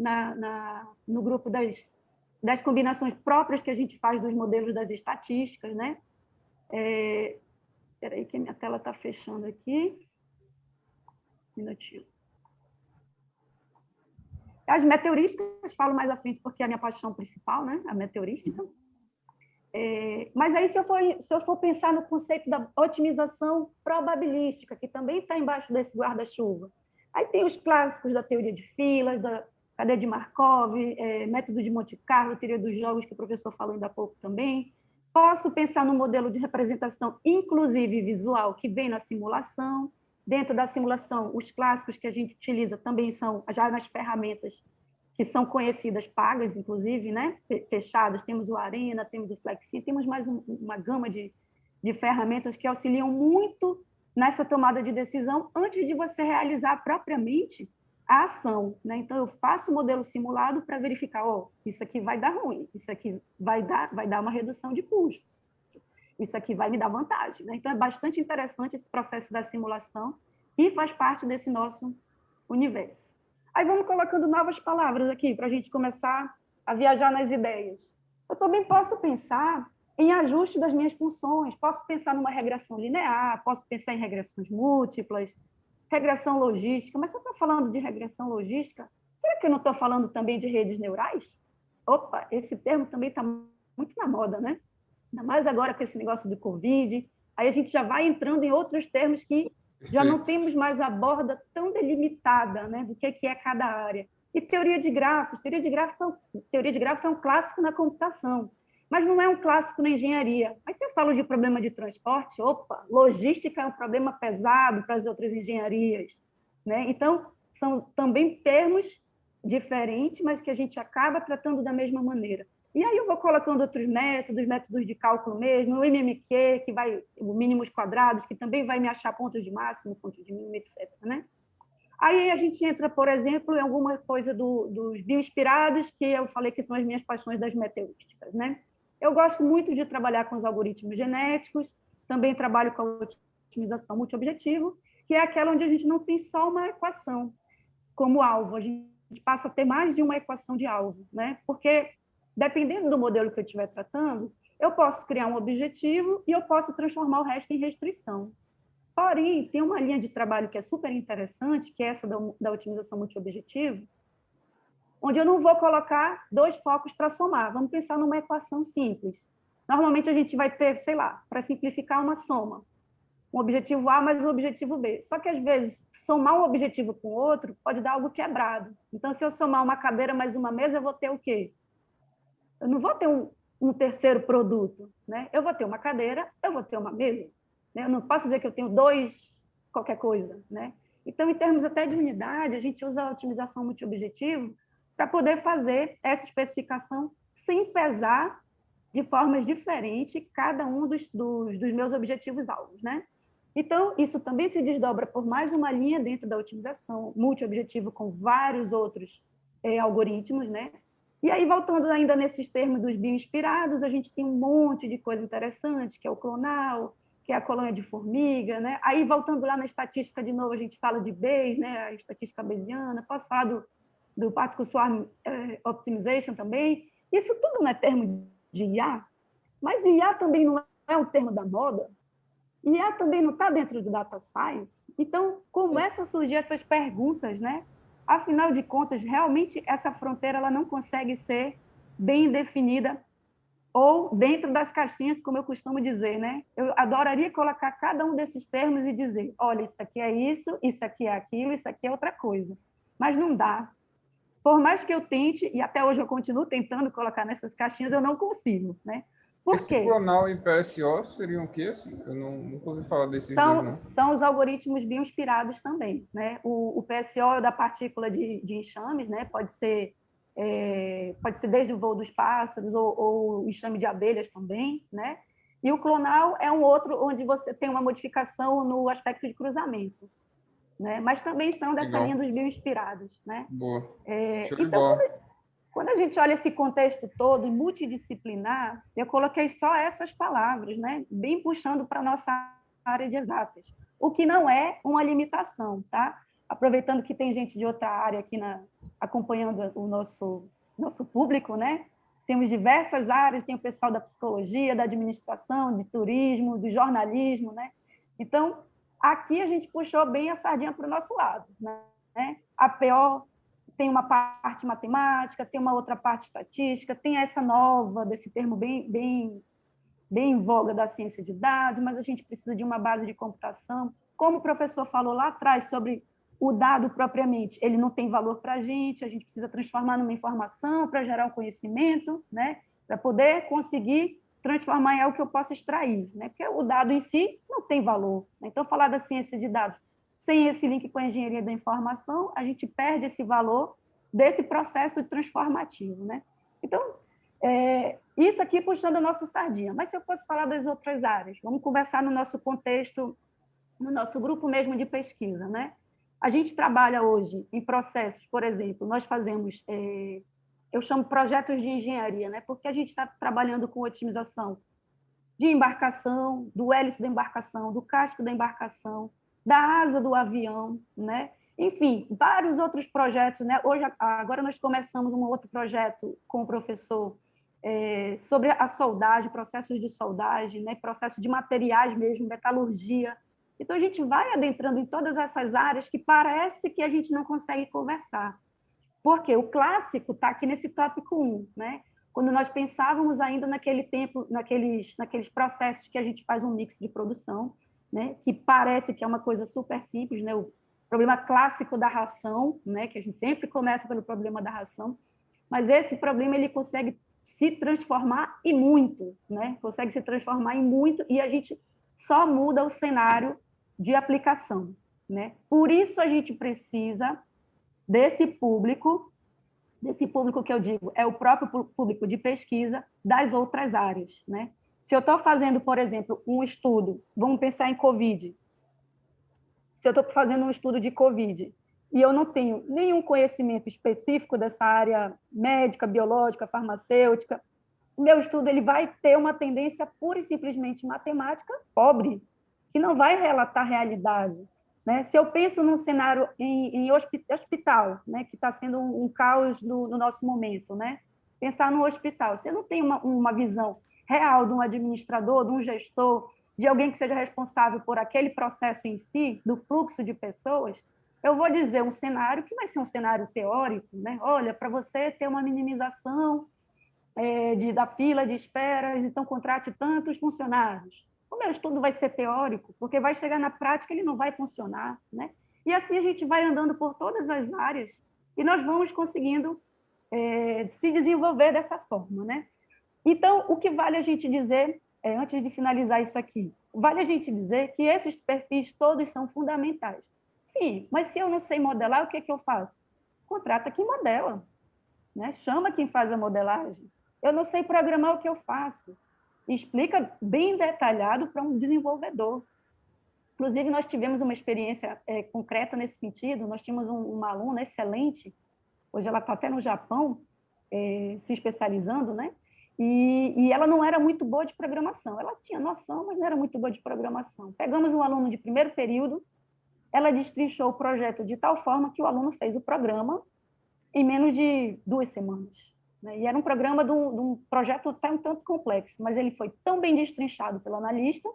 no grupo das combinações próprias que a gente faz dos modelos das estatísticas, né? Espera aí que a minha tela está fechando aqui. Um minutinho. As meteorísticas, falo mais à frente porque é a minha paixão principal, né? A meteorística. Mas aí, se eu for pensar no conceito da otimização probabilística, que também está embaixo desse guarda-chuva, aí tem os clássicos da teoria de filas, da cadeia de Markov, método de Monte Carlo, teoria dos jogos, que o professor falou ainda há pouco também. Posso pensar no modelo de representação, inclusive visual, que vem na simulação. Dentro da simulação, os clássicos que a gente utiliza também são já nas ferramentas que são conhecidas, pagas, inclusive, né? Fechadas. Temos o Arena, temos o Flexi, temos mais uma gama de ferramentas que auxiliam muito nessa tomada de decisão antes de você realizar propriamente a ação, né? Então, eu faço o modelo simulado para verificar, isso aqui vai dar ruim, isso aqui vai dar uma redução de custo. Isso aqui vai me dar vantagem, né? Então, é bastante interessante esse processo da simulação e faz parte desse nosso universo. Aí vamos colocando novas palavras aqui para a gente começar a viajar nas ideias. Eu também posso pensar em ajuste das minhas funções, posso pensar numa regressão linear, posso pensar em regressões múltiplas, regressão logística, mas se eu estou falando de regressão logística, será que eu não estou falando também de redes neurais? Opa, esse termo também está muito na moda, né? Ainda mais agora com esse negócio do Covid, aí a gente já vai entrando em outros termos que já não temos mais a borda tão delimitada, né, do que é cada área. E teoria de grafos. Teoria de grafo é um clássico na computação, mas não é um clássico na engenharia. Mas se eu falo de problema de transporte, logística é um problema pesado para as outras engenharias, né? Então, são também termos diferentes, mas que a gente acaba tratando da mesma maneira. E aí eu vou colocando outros métodos de cálculo mesmo, o MMQ, que vai, o mínimos quadrados, que também vai me achar pontos de máximo, pontos de mínimo, etc., né? Aí a gente entra, por exemplo, em alguma coisa dos bioinspirados, que eu falei que são as minhas paixões das meteorísticas, né? Eu gosto muito de trabalhar com os algoritmos genéticos, também trabalho com a otimização multiobjetivo, que é aquela onde a gente não tem só uma equação como alvo, a gente passa a ter mais de uma equação de alvo, né? Porque dependendo do modelo que eu estiver tratando, eu posso criar um objetivo e eu posso transformar o resto em restrição. Porém, tem uma linha de trabalho que é super interessante, que é essa da otimização multiobjetivo, onde eu não vou colocar 2 focos para somar. Vamos pensar numa equação simples. Normalmente, a gente vai ter, sei lá, para simplificar, uma soma. Um objetivo A mais um objetivo B. Só que, às vezes, somar um objetivo com outro pode dar algo quebrado. Então, se eu somar uma cadeira mais uma mesa, eu vou ter o quê? Eu não vou ter um terceiro produto, né? Eu vou ter uma cadeira, eu vou ter uma mesa. Né? Eu não posso dizer que eu tenho 2 qualquer coisa, né? Então, em termos até de unidade, a gente usa a otimização multiobjetivo para poder fazer essa especificação sem pesar de formas diferentes cada um dos meus objetivos-alvos, né? Então, isso também se desdobra por mais uma linha dentro da otimização multiobjetivo com vários outros algoritmos, né? E aí, voltando ainda nesses termos dos bioinspirados, a gente tem um monte de coisa interessante, que é o clonal, que é a colônia de formiga, né? Aí, voltando lá na estatística de novo, a gente fala de Bayes, né? A estatística bayesiana, posso falar do Particle Swarm Optimization também. Isso tudo não é termo de IA, mas IA também não é o termo da moda. IA também não está dentro do data science. Então, começam a surgir essas perguntas, né? Afinal de contas, realmente essa fronteira ela não consegue ser bem definida ou dentro das caixinhas, como eu costumo dizer, né? Eu adoraria colocar cada um desses termos e dizer, olha, isso aqui é isso aqui é aquilo, isso aqui é outra coisa. Mas não dá. Por mais que eu tente, e até hoje eu continuo tentando colocar nessas caixinhas, eu não consigo, né? Por Esse quê? clonal e PSO seriam o quê? Assim? Eu nunca ouvi falar desses dois, não. São os algoritmos bioinspirados também, né? O PSO é da partícula de enxames, né? Pode ser desde o voo dos pássaros ou o enxame de abelhas também, né? E o clonal é um outro onde você tem uma modificação no aspecto de cruzamento, né? Mas também são dessa Legal. linha dos bioinspirados, né? Boa. Show de Então, bola. quando a gente olha esse contexto todo, multidisciplinar, eu coloquei só essas palavras, né? Bem puxando para a nossa área de exatas, o que não é uma limitação, tá? Aproveitando que tem gente de outra área aqui acompanhando o nosso público, né? Temos diversas áreas, tem o pessoal da psicologia, da administração, de turismo, do jornalismo, né? Então, aqui a gente puxou bem a sardinha para o nosso lado, né? A PO tem uma parte matemática, tem uma outra parte estatística, tem essa nova, desse termo bem em voga da ciência de dados, mas a gente precisa de uma base de computação. Como o professor falou lá atrás sobre o dado propriamente, ele não tem valor para a gente precisa transformar numa informação para gerar um conhecimento, né? Para poder conseguir transformar em algo que eu possa extrair, né? Porque o dado em si não tem valor. Né? Então, falar da ciência de dados sem esse link com a engenharia da informação, a gente perde esse valor desse processo transformativo, né? Então, isso aqui puxando a nossa sardinha. Mas se eu fosse falar das outras áreas, vamos conversar no nosso contexto, no nosso grupo mesmo de pesquisa, né? A gente trabalha hoje em processos, por exemplo, nós fazemos, eu chamo projetos de engenharia, né? Porque a gente está trabalhando com otimização de embarcação, do hélice da embarcação, do casco da embarcação, da asa do avião, né? Enfim, vários outros projetos, né? Agora nós começamos um outro projeto com o professor sobre a soldagem, processos de soldagem, né? Processo de materiais mesmo, metalurgia. Então, a gente vai adentrando em todas essas áreas que parece que a gente não consegue conversar. Porque o clássico está aqui nesse tópico 1, né? Quando nós pensávamos ainda naquele tempo, naqueles processos que a gente faz um mix de produção, né? Que parece que é uma coisa super simples, né? O problema clássico da ração, né? Que a gente sempre começa pelo problema da ração, mas esse problema ele consegue se transformar em muito, né? Consegue se transformar em muito e a gente só muda o cenário de aplicação, né? Por isso a gente precisa desse público que eu digo é o próprio público de pesquisa das outras áreas, né? Se eu estou fazendo, por exemplo, um estudo, vamos pensar em COVID. Se eu estou fazendo um estudo de COVID e eu não tenho nenhum conhecimento específico dessa área médica, biológica, farmacêutica, o meu estudo ele vai ter uma tendência pura e simplesmente matemática pobre, que não vai relatar a realidade. Né? Se eu penso num cenário em hospital, né, que está sendo um caos no nosso momento, né? Pensar no hospital, você não tem uma visão real de um administrador, de um gestor, de alguém que seja responsável por aquele processo em si, do fluxo de pessoas, eu vou dizer um cenário que vai ser um cenário teórico, né? Olha, para você ter uma minimização da fila de espera, então contrate tantos funcionários. O meu estudo vai ser teórico, porque vai chegar na prática, ele não vai funcionar, né? E assim a gente vai andando por todas as áreas e nós vamos conseguindo se desenvolver dessa forma, né? Então, o que vale a gente dizer, antes de finalizar isso aqui, vale a gente dizer que esses perfis todos são fundamentais. Sim, mas se eu não sei modelar, o que é que eu faço? Contrata quem modela, né? Chama quem faz a modelagem. Eu não sei programar, o que eu faço? Explica bem detalhado para um desenvolvedor. Inclusive, nós tivemos uma experiência concreta nesse sentido. Nós tínhamos uma aluna excelente, hoje ela está até no Japão, se especializando, né? E ela não era muito boa de programação. Ela tinha noção, mas não era muito boa de programação. Pegamos um aluno de primeiro período, ela destrinchou o projeto de tal forma que o aluno fez o programa em menos de 2 semanas. Né? E era um programa de um projeto até um tanto complexo, mas ele foi tão bem destrinchado pelo analista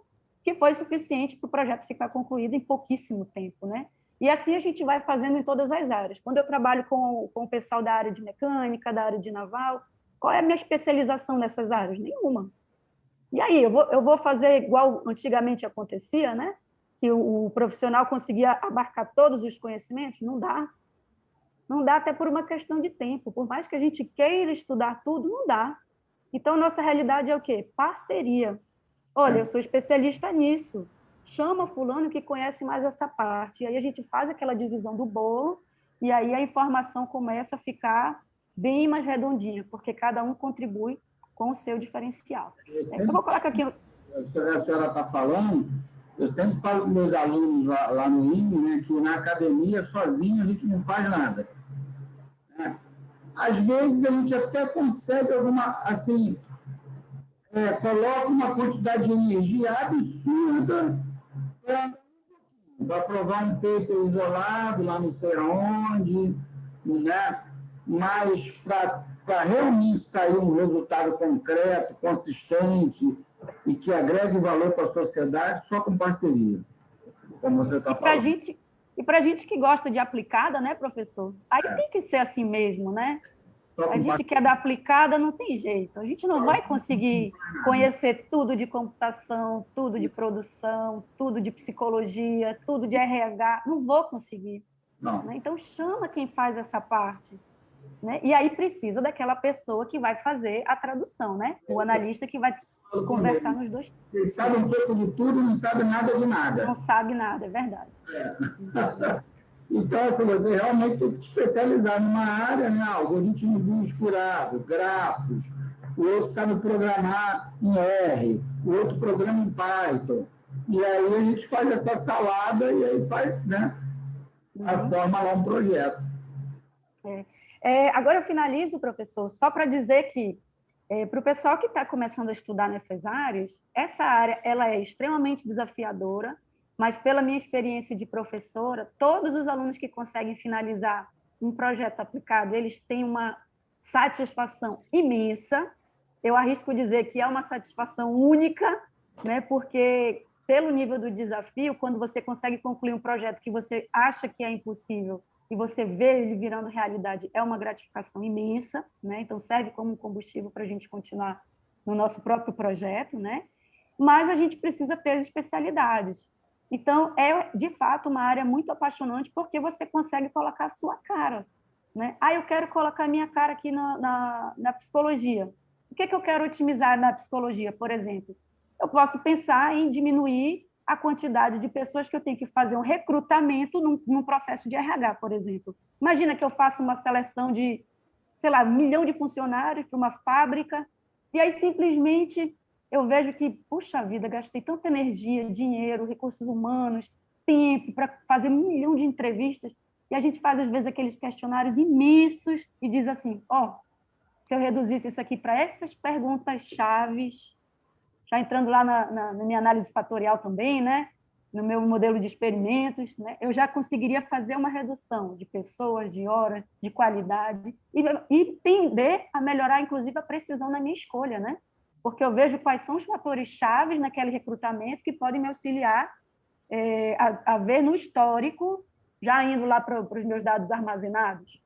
que foi suficiente para o projeto ficar concluído em pouquíssimo tempo. Né? E assim a gente vai fazendo em todas as áreas. Quando eu trabalho com o pessoal da área de mecânica, da área de naval, qual é a minha especialização nessas áreas? Nenhuma. E aí, eu vou fazer igual antigamente acontecia, né? Que o profissional conseguia abarcar todos os conhecimentos? Não dá. Não dá até por uma questão de tempo. Por mais que a gente queira estudar tudo, não dá. Então, nossa realidade é o quê? Parceria. Olha, eu sou especialista nisso. Chama fulano que conhece mais essa parte. E aí a gente faz aquela divisão do bolo e aí a informação começa a ficar bem mais redondinha, porque cada um contribui com o seu diferencial. Eu vou colocar aqui... A senhora está falando, eu sempre falo com meus alunos lá no INE, né, que na academia, sozinho, a gente não faz nada. Né? Às vezes, a gente até consegue alguma, assim, coloca uma quantidade de energia absurda para provar um paper isolado, lá não sei aonde, né? Mas para realmente sair um resultado concreto, consistente e que agregue valor para a sociedade, só com parceria, como você está falando. E para a gente que gosta de aplicada, né, professor? Aí tem que ser assim mesmo, né? A gente que é da aplicada não tem jeito. A gente não vai conseguir conhecer tudo de computação, tudo de produção, tudo de psicologia, tudo de RH. Não vou conseguir. Não. Né? Então, chama quem faz essa parte. Né? E aí precisa daquela pessoa que vai fazer a tradução, né? O analista que vai conversar nos dois. Ele sabe um pouco de tudo e não sabe nada de nada. Não sabe nada, é verdade. Então, assim, você realmente tem que se especializar numa área, né? Algoritmo misturado, grafos, o outro sabe programar em R, o outro programa em Python. E aí a gente faz essa salada e aí faz, né? Forma lá um projeto. Agora eu finalizo, professor, só para dizer que, para o pessoal que está começando a estudar nessas áreas, essa área ela é extremamente desafiadora, mas pela minha experiência de professora, todos os alunos que conseguem finalizar um projeto aplicado, eles têm uma satisfação imensa. Eu arrisco dizer que é uma satisfação única, né? Porque pelo nível do desafio, quando você consegue concluir um projeto que você acha que é impossível e você vê ele virando realidade, é uma gratificação imensa, né? Então serve como combustível para a gente continuar no nosso próprio projeto, né? Mas a gente precisa ter as especialidades. Então, é, de fato, uma área muito apaixonante porque você consegue colocar a sua cara. Né? Eu quero colocar a minha cara aqui na psicologia. O que eu quero otimizar na psicologia, por exemplo? Eu posso pensar em diminuir a quantidade de pessoas que eu tenho que fazer um recrutamento num processo de RH, por exemplo. Imagina que eu faço uma seleção de, sei lá, 1 milhão de funcionários para uma fábrica e aí simplesmente... eu vejo que, puxa vida, gastei tanta energia, dinheiro, recursos humanos, tempo para fazer 1 milhão de entrevistas, e a gente faz, às vezes, aqueles questionários imensos e diz assim, se eu reduzisse isso aqui para essas perguntas chaves, já entrando lá na minha análise fatorial também, né? No meu modelo de experimentos, né? Eu já conseguiria fazer uma redução de pessoas, de horas, de qualidade, e tender a melhorar, inclusive, a precisão na minha escolha, né? porque eu vejo quais são os fatores chaves naquele recrutamento que podem me auxiliar a ver no histórico, já indo lá para os meus dados armazenados,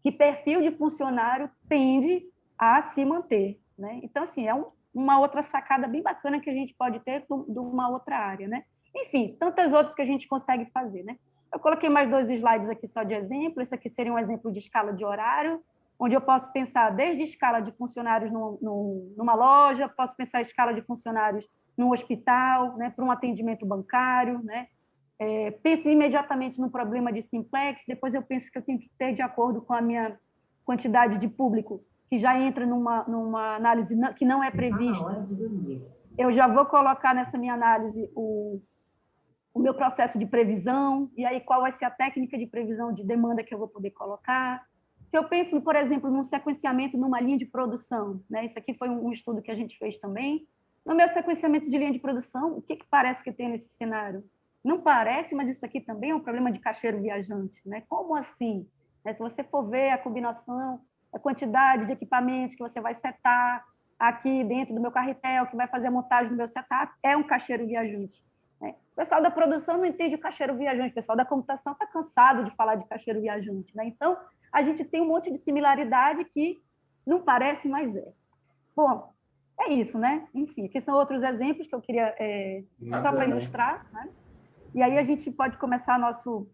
que perfil de funcionário tende a se manter, né? Então, assim, é uma outra sacada bem bacana que a gente pode ter de uma outra área, né? Enfim, tantas outras que a gente consegue fazer, né? Eu coloquei mais 2 slides aqui só de exemplo. Esse aqui seria um exemplo de escala de horário, onde eu posso pensar desde escala de funcionários numa loja, posso pensar a escala de funcionários num hospital, né, para um atendimento bancário, né? Penso imediatamente no problema de simplex, depois eu penso que eu tenho que ter de acordo com a minha quantidade de público, que já entra numa análise que não é prevista. Eu já vou colocar nessa minha análise o meu processo de previsão, e aí qual vai ser a técnica de previsão de demanda que eu vou poder colocar. Se eu penso, por exemplo, num sequenciamento numa linha de produção, né? Isso aqui foi um estudo que a gente fez também. No meu sequenciamento de linha de produção, o que parece que tem nesse cenário? Não parece, mas isso aqui também é um problema de caixeiro viajante, né? Como assim? Se você for ver a combinação, a quantidade de equipamentos que você vai setar aqui dentro do meu carretel, que vai fazer a montagem do meu setup, é um caixeiro viajante. O pessoal da produção não entende o caixeiro viajante, o pessoal da computação está cansado de falar de caixeiro viajante, né? Então, a gente tem um monte de similaridade que não parece, mas é. Bom, é isso, né? Enfim, aqui são outros exemplos que eu queria só para ilustrar, né? E aí a gente pode começar nosso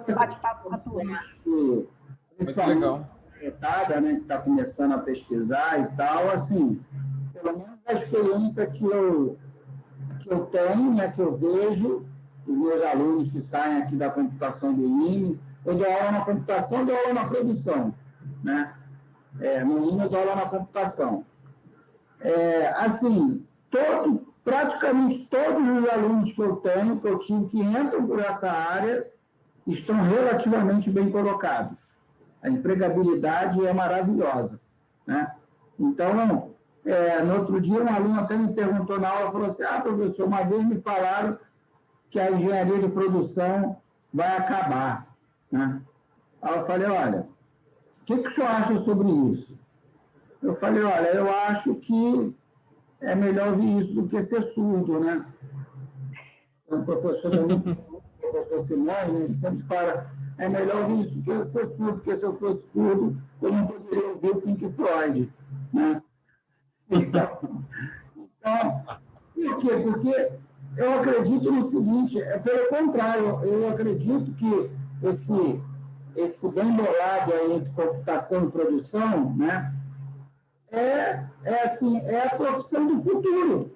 bate-papo com a turma. Muito legal. Né, que está começando a pesquisar e tal, assim, pelo menos a experiência que eu tenho, né, que eu vejo, os meus alunos que saem aqui da computação do IME, eu dou aula na computação, dou aula na produção, né? No IME eu dou aula na computação. Assim, praticamente todos os alunos que eu tenho, que eu tive, que entram por essa área, estão relativamente bem colocados. A empregabilidade é maravilhosa, né? Então, no outro dia, um aluno até me perguntou na aula, falou assim, professor, uma vez me falaram que a engenharia de produção vai acabar, né? Aí eu falei, olha, o que o senhor acha sobre isso? Eu falei, olha, eu acho que é melhor ouvir isso do que ser surdo, né? O professor Simões, né, ele sempre fala, é melhor ouvir isso do que ser surdo, porque se eu fosse surdo, eu não poderia ouvir o Pink Floyd, né? Então, por quê? Porque eu acredito no seguinte, pelo contrário, eu acredito que esse bem bolado aí entre computação e produção, né, é a profissão do futuro,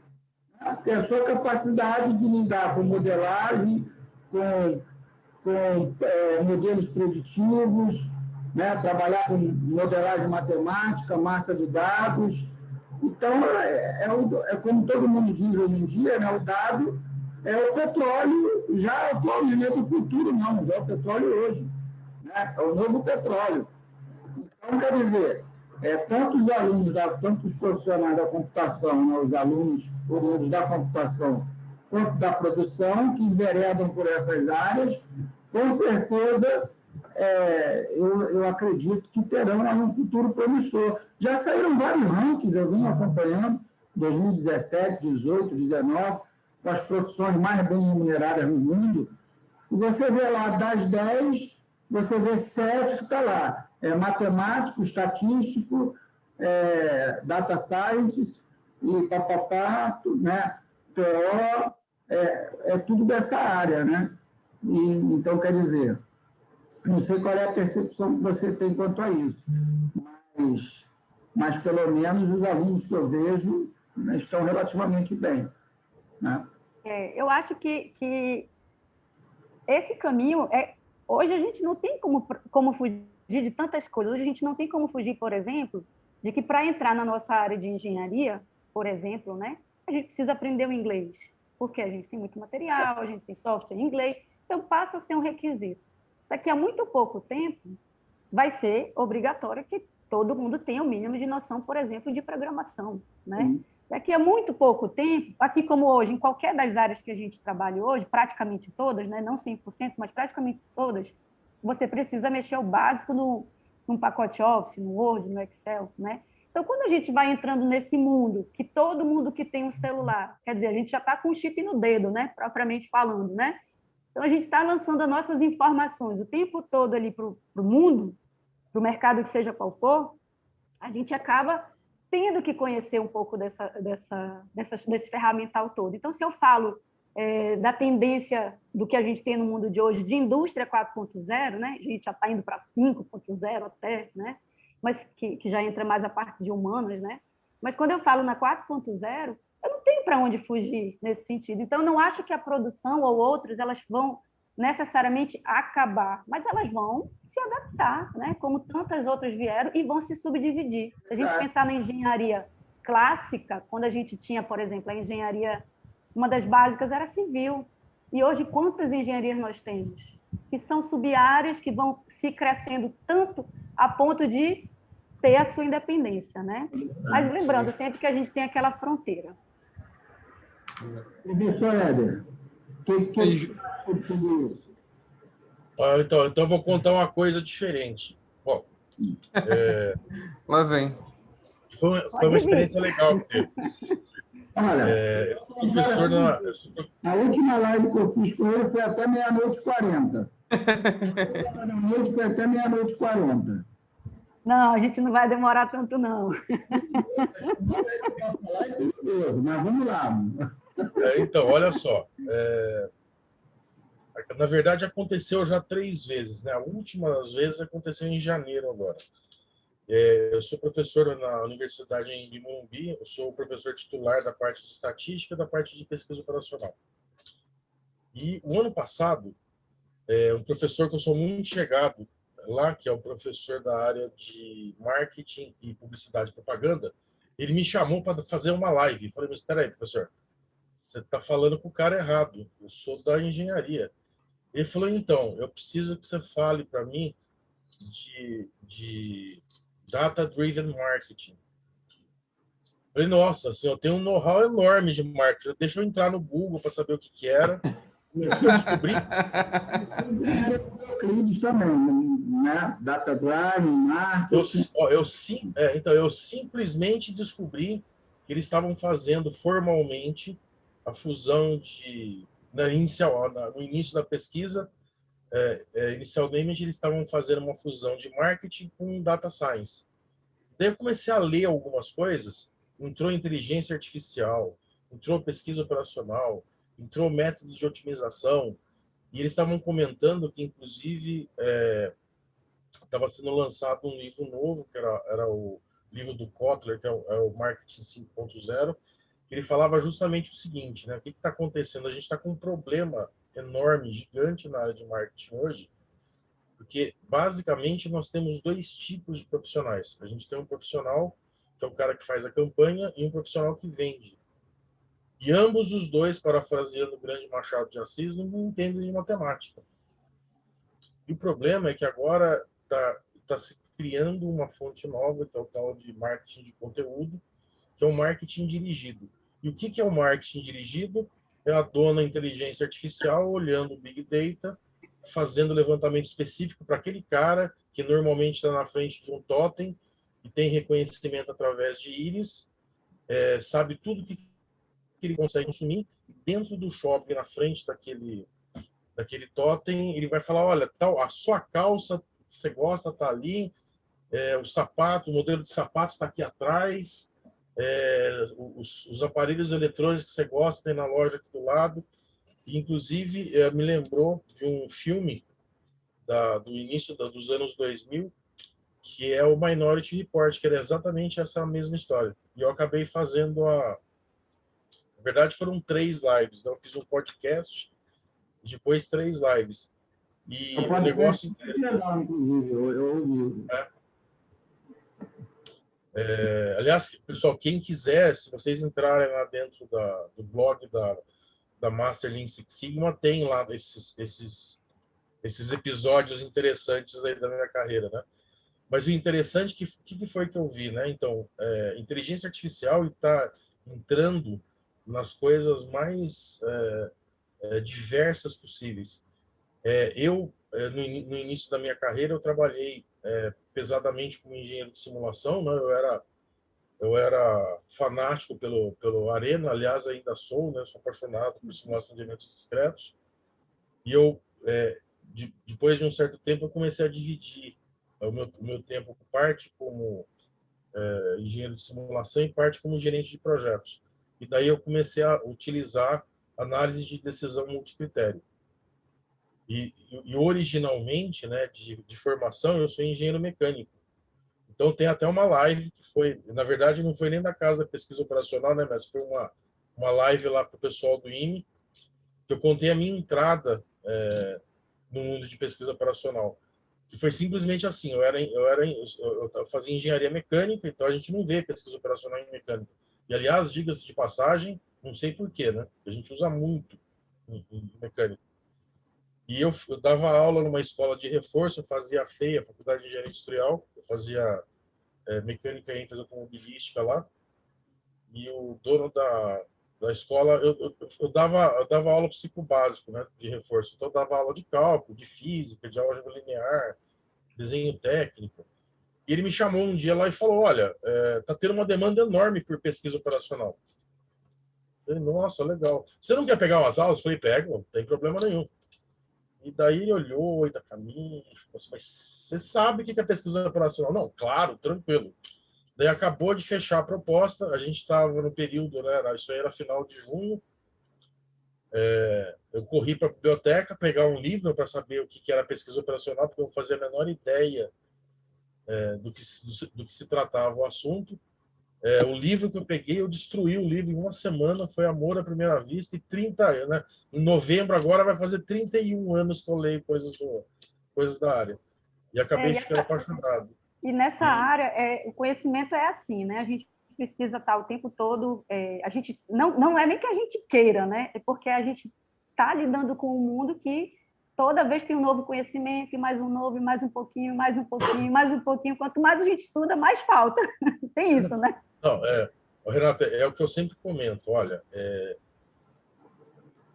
né? Porque a sua capacidade de lidar com modelagem, com modelos preditivos, né, trabalhar com modelagem matemática, massa de dados. Então, como todo mundo diz hoje em dia, né, o dado é o petróleo, já atualmente, não é do futuro, não, já é o petróleo hoje, né, é o novo petróleo. Então, quer dizer, tantos alunos, tantos profissionais da computação, né, os alunos oriundos da computação, quanto da produção, que enveredam por essas áreas, com certeza, eu acredito que terão um futuro promissor. Já saíram vários rankings, eu venho acompanhando, 2017, 18, 19, com as profissões mais bem remuneradas no mundo, e você vê lá, das 10, você vê 7 que está lá. Matemático, estatístico, data scientist, e papapá, né? TO, tudo dessa área, né? Então, quer dizer, não sei qual é a percepção que você tem quanto a isso, mas pelo menos os alunos que eu vejo, né, estão relativamente bem, né? Eu acho que esse caminho, hoje a gente não tem como fugir de tantas coisas. Hoje a gente não tem como fugir, por exemplo, de que para entrar na nossa área de engenharia, por exemplo, né, a gente precisa aprender o inglês, porque a gente tem muito material, a gente tem software em inglês, então passa a ser um requisito. Daqui a muito pouco tempo, vai ser obrigatório que todo mundo tenha o mínimo de noção, por exemplo, de programação, né? Daqui a muito pouco tempo, assim como hoje, em qualquer das áreas que a gente trabalha hoje, praticamente todas, né? Não 100%, mas praticamente todas, você precisa mexer o básico num pacote Office, no Word, no Excel, né? Então, quando a gente vai entrando nesse mundo, que todo mundo que tem um celular, quer dizer, a gente já está com um chip no dedo, né? Propriamente falando, né? Então, a gente está lançando as nossas informações o tempo todo ali para o mundo, para o mercado que seja qual for, a gente acaba tendo que conhecer um pouco desse ferramental todo. Então, se eu falo da tendência do que a gente tem no mundo de hoje, de indústria 4.0, né? A gente já está indo para 5.0 até, né? Mas que já entra mais a parte de humanas, né? Mas quando eu falo na 4.0, eu não tenho para onde fugir nesse sentido. Então, eu não acho que a produção ou outras elas vão necessariamente acabar, mas elas vão se adaptar, né? Como tantas outras vieram e vão se subdividir. Se a gente pensar na engenharia clássica, quando a gente tinha, por exemplo, a engenharia, uma das básicas era civil. E hoje, quantas engenharias nós temos? Que são sub-áreas que vão se crescendo tanto a ponto de ter a sua independência, né? Mas lembrando sempre que a gente tem aquela fronteira. Professor Éder, o que acha sobre tudo isso? Então eu vou contar uma coisa diferente. Bom, Lá vem. Foi uma experiência legal que teve. Olha, Professor a última live que eu fiz com ele foi até 00:40. A noite foi até 00:40. Não, a gente não vai demorar tanto, não. Mas vamos lá. Então, olha só. Na verdade, aconteceu já 3 vezes, né? A última das vezes aconteceu em janeiro agora. Eu sou professor na Universidade de Morumbi, eu sou professor titular da parte de estatística e da parte de pesquisa operacional. E o ano passado, um professor que eu sou muito chegado lá, que é o professor da área de marketing e publicidade e propaganda, ele me chamou para fazer uma live. Eu falei, mas espera aí, professor, você está falando com o cara errado, eu sou da engenharia. Ele falou, então, eu preciso que você fale para mim de data-driven marketing. Eu falei, nossa, assim, eu tenho um know-how enorme de marketing. Deixa eu entrar no Google para saber o que era. Comecei a descobrir. Euclides também, né? Data-driven, marketing. Então, eu simplesmente descobri que eles estavam fazendo formalmente a fusão no início da pesquisa, inicialmente eles estavam fazendo uma fusão de marketing com data science. Daí eu comecei a ler algumas coisas, entrou inteligência artificial, entrou pesquisa operacional, entrou métodos de otimização, e eles estavam comentando que, inclusive, estava sendo lançado um livro novo, que era o livro do Kotler, que é o Marketing 5.0, que ele falava justamente o seguinte, né? O que está acontecendo? A gente está com um problema enorme, gigante na área de marketing hoje, porque, basicamente, nós temos 2 tipos de profissionais. A gente tem um profissional, que é o cara que faz a campanha, e um profissional que vende. E ambos os dois, parafraseando o grande Machado de Assis, não entendem de matemática. E o problema é que agora está se criando uma fonte nova, que é o tal de marketing de conteúdo, que é o marketing dirigido. E o que é o marketing dirigido? É a dona inteligência artificial olhando o Big Data, fazendo levantamento específico para aquele cara que normalmente está na frente de um totem e tem reconhecimento através de íris, sabe tudo que ele consegue consumir. Dentro do shopping, na frente daquele totem, ele vai falar, olha, a sua calça que você gosta está ali, o sapato, o modelo de sapato está aqui atrás, os aparelhos eletrônicos que você gosta tem na loja aqui do lado. E, inclusive, me lembrou de um filme do início dos anos 2000, que é o Minority Report, que era exatamente essa mesma história. E eu acabei fazendo na verdade, foram 3 lives. Então, eu fiz um podcast e depois 3 lives. E o negócio... legal, inclusive, eu ouvi. Aliás, pessoal, quem quiser, se vocês entrarem lá dentro do blog da Master Lean Six Sigma, tem lá esses episódios interessantes aí da minha carreira, né? Mas o interessante que foi que eu vi, né? Então, inteligência artificial está entrando nas coisas mais diversas possíveis. No início da minha carreira, eu trabalhei pesadamente como engenheiro de simulação, né? Eu era eu era fanático pelo Arena, aliás, ainda sou, né? Sou apaixonado por simulação de eventos discretos. E eu, depois de um certo tempo, eu comecei a dividir o meu tempo, parte como engenheiro de simulação e parte como gerente de projetos. E daí eu comecei a utilizar análise de decisão multicritério. E originalmente, né, de formação, eu sou engenheiro mecânico. Então tem até uma live que foi, na verdade não foi nem da Casa da Pesquisa Operacional, né, mas foi uma live lá para o pessoal do IME, que eu contei a minha entrada no mundo de pesquisa operacional. Que foi simplesmente assim, eu fazia engenharia mecânica, então a gente não vê pesquisa operacional em mecânica. E aliás, diga-se de passagem, não sei por quê, né? A gente usa muito em mecânica. E eu dava aula numa escola de reforço, eu fazia a FEI, a Faculdade de Engenharia Industrial, eu fazia mecânica e ênfase automobilística lá, e o dono da escola, eu dava aula psicobásico, né, de reforço. Então, eu dava aula de cálculo, de física, de álgebra linear, desenho técnico. E ele me chamou um dia lá e falou, olha, tá tendo uma demanda enorme por pesquisa operacional. Eu falei, nossa, legal. Você não quer pegar umas aulas? Eu falei, pega, não tem problema nenhum. E daí ele olhou, e da caminho, assim, mas você sabe o que é pesquisa operacional? Não, claro, tranquilo. Daí acabou de fechar a proposta, a gente estava no período, né, isso aí era final de junho, eu corri para a biblioteca pegar um livro para saber o que era pesquisa operacional, porque eu não fazia a menor ideia do que se tratava o assunto. O livro que eu peguei, eu destruí o livro em uma semana, foi Amor à Primeira Vista, e 30, né? Em novembro agora vai fazer 31 anos que eu leio coisas da área. E acabei ficando apaixonado. E nessa área, o conhecimento é assim, né? A gente precisa estar o tempo todo, a gente não é nem que a gente queira, né? É porque a gente está lidando com um mundo que toda vez tem um novo conhecimento, e mais um novo, e mais um pouquinho, mais um pouquinho, mais um pouquinho. Quanto mais a gente estuda, mais falta. Tem isso, né? Não, Renata, é o que eu sempre comento. Olha,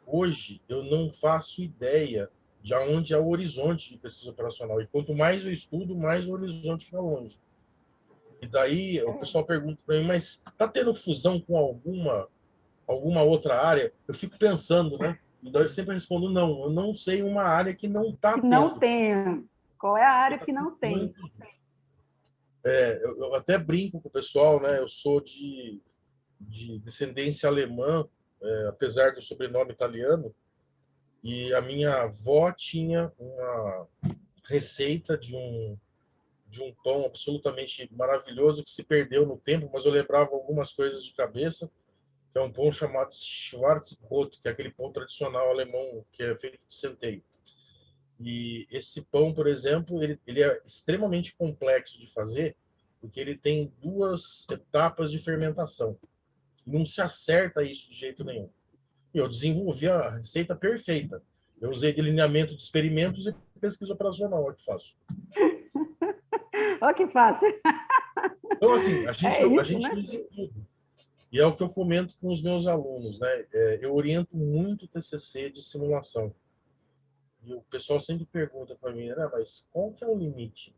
hoje eu não faço ideia de onde é o horizonte de pesquisa operacional. E quanto mais eu estudo, mais o horizonte fica longe. E daí o pessoal pergunta para mim, mas está tendo fusão com alguma outra área? Eu fico pensando, né? E daí eu sempre respondo, não, eu não sei uma área que não está tendo. Não tem. Qual é a área que não tem? Eu até brinco com o pessoal, né? Eu sou de descendência alemã, apesar do sobrenome italiano, e a minha avó tinha uma receita de um pão absolutamente maravilhoso que se perdeu no tempo, mas eu lembrava algumas coisas de cabeça, que é um pão chamado Schwarzbrot, que é aquele pão tradicional alemão que é feito de centeio. E esse pão, por exemplo, ele é extremamente complexo de fazer, porque ele tem 2 etapas de fermentação. Não se acerta isso de jeito nenhum. E eu desenvolvi a receita perfeita. Eu usei delineamento de experimentos e pesquisa operacional, olha que fácil. Olha que fácil. Então, assim, a gente né? usa tudo. E é o que eu comento com os meus alunos, né? Eu oriento muito o TCC de simulação. E o pessoal sempre pergunta para mim, né, mas qual que é o limite?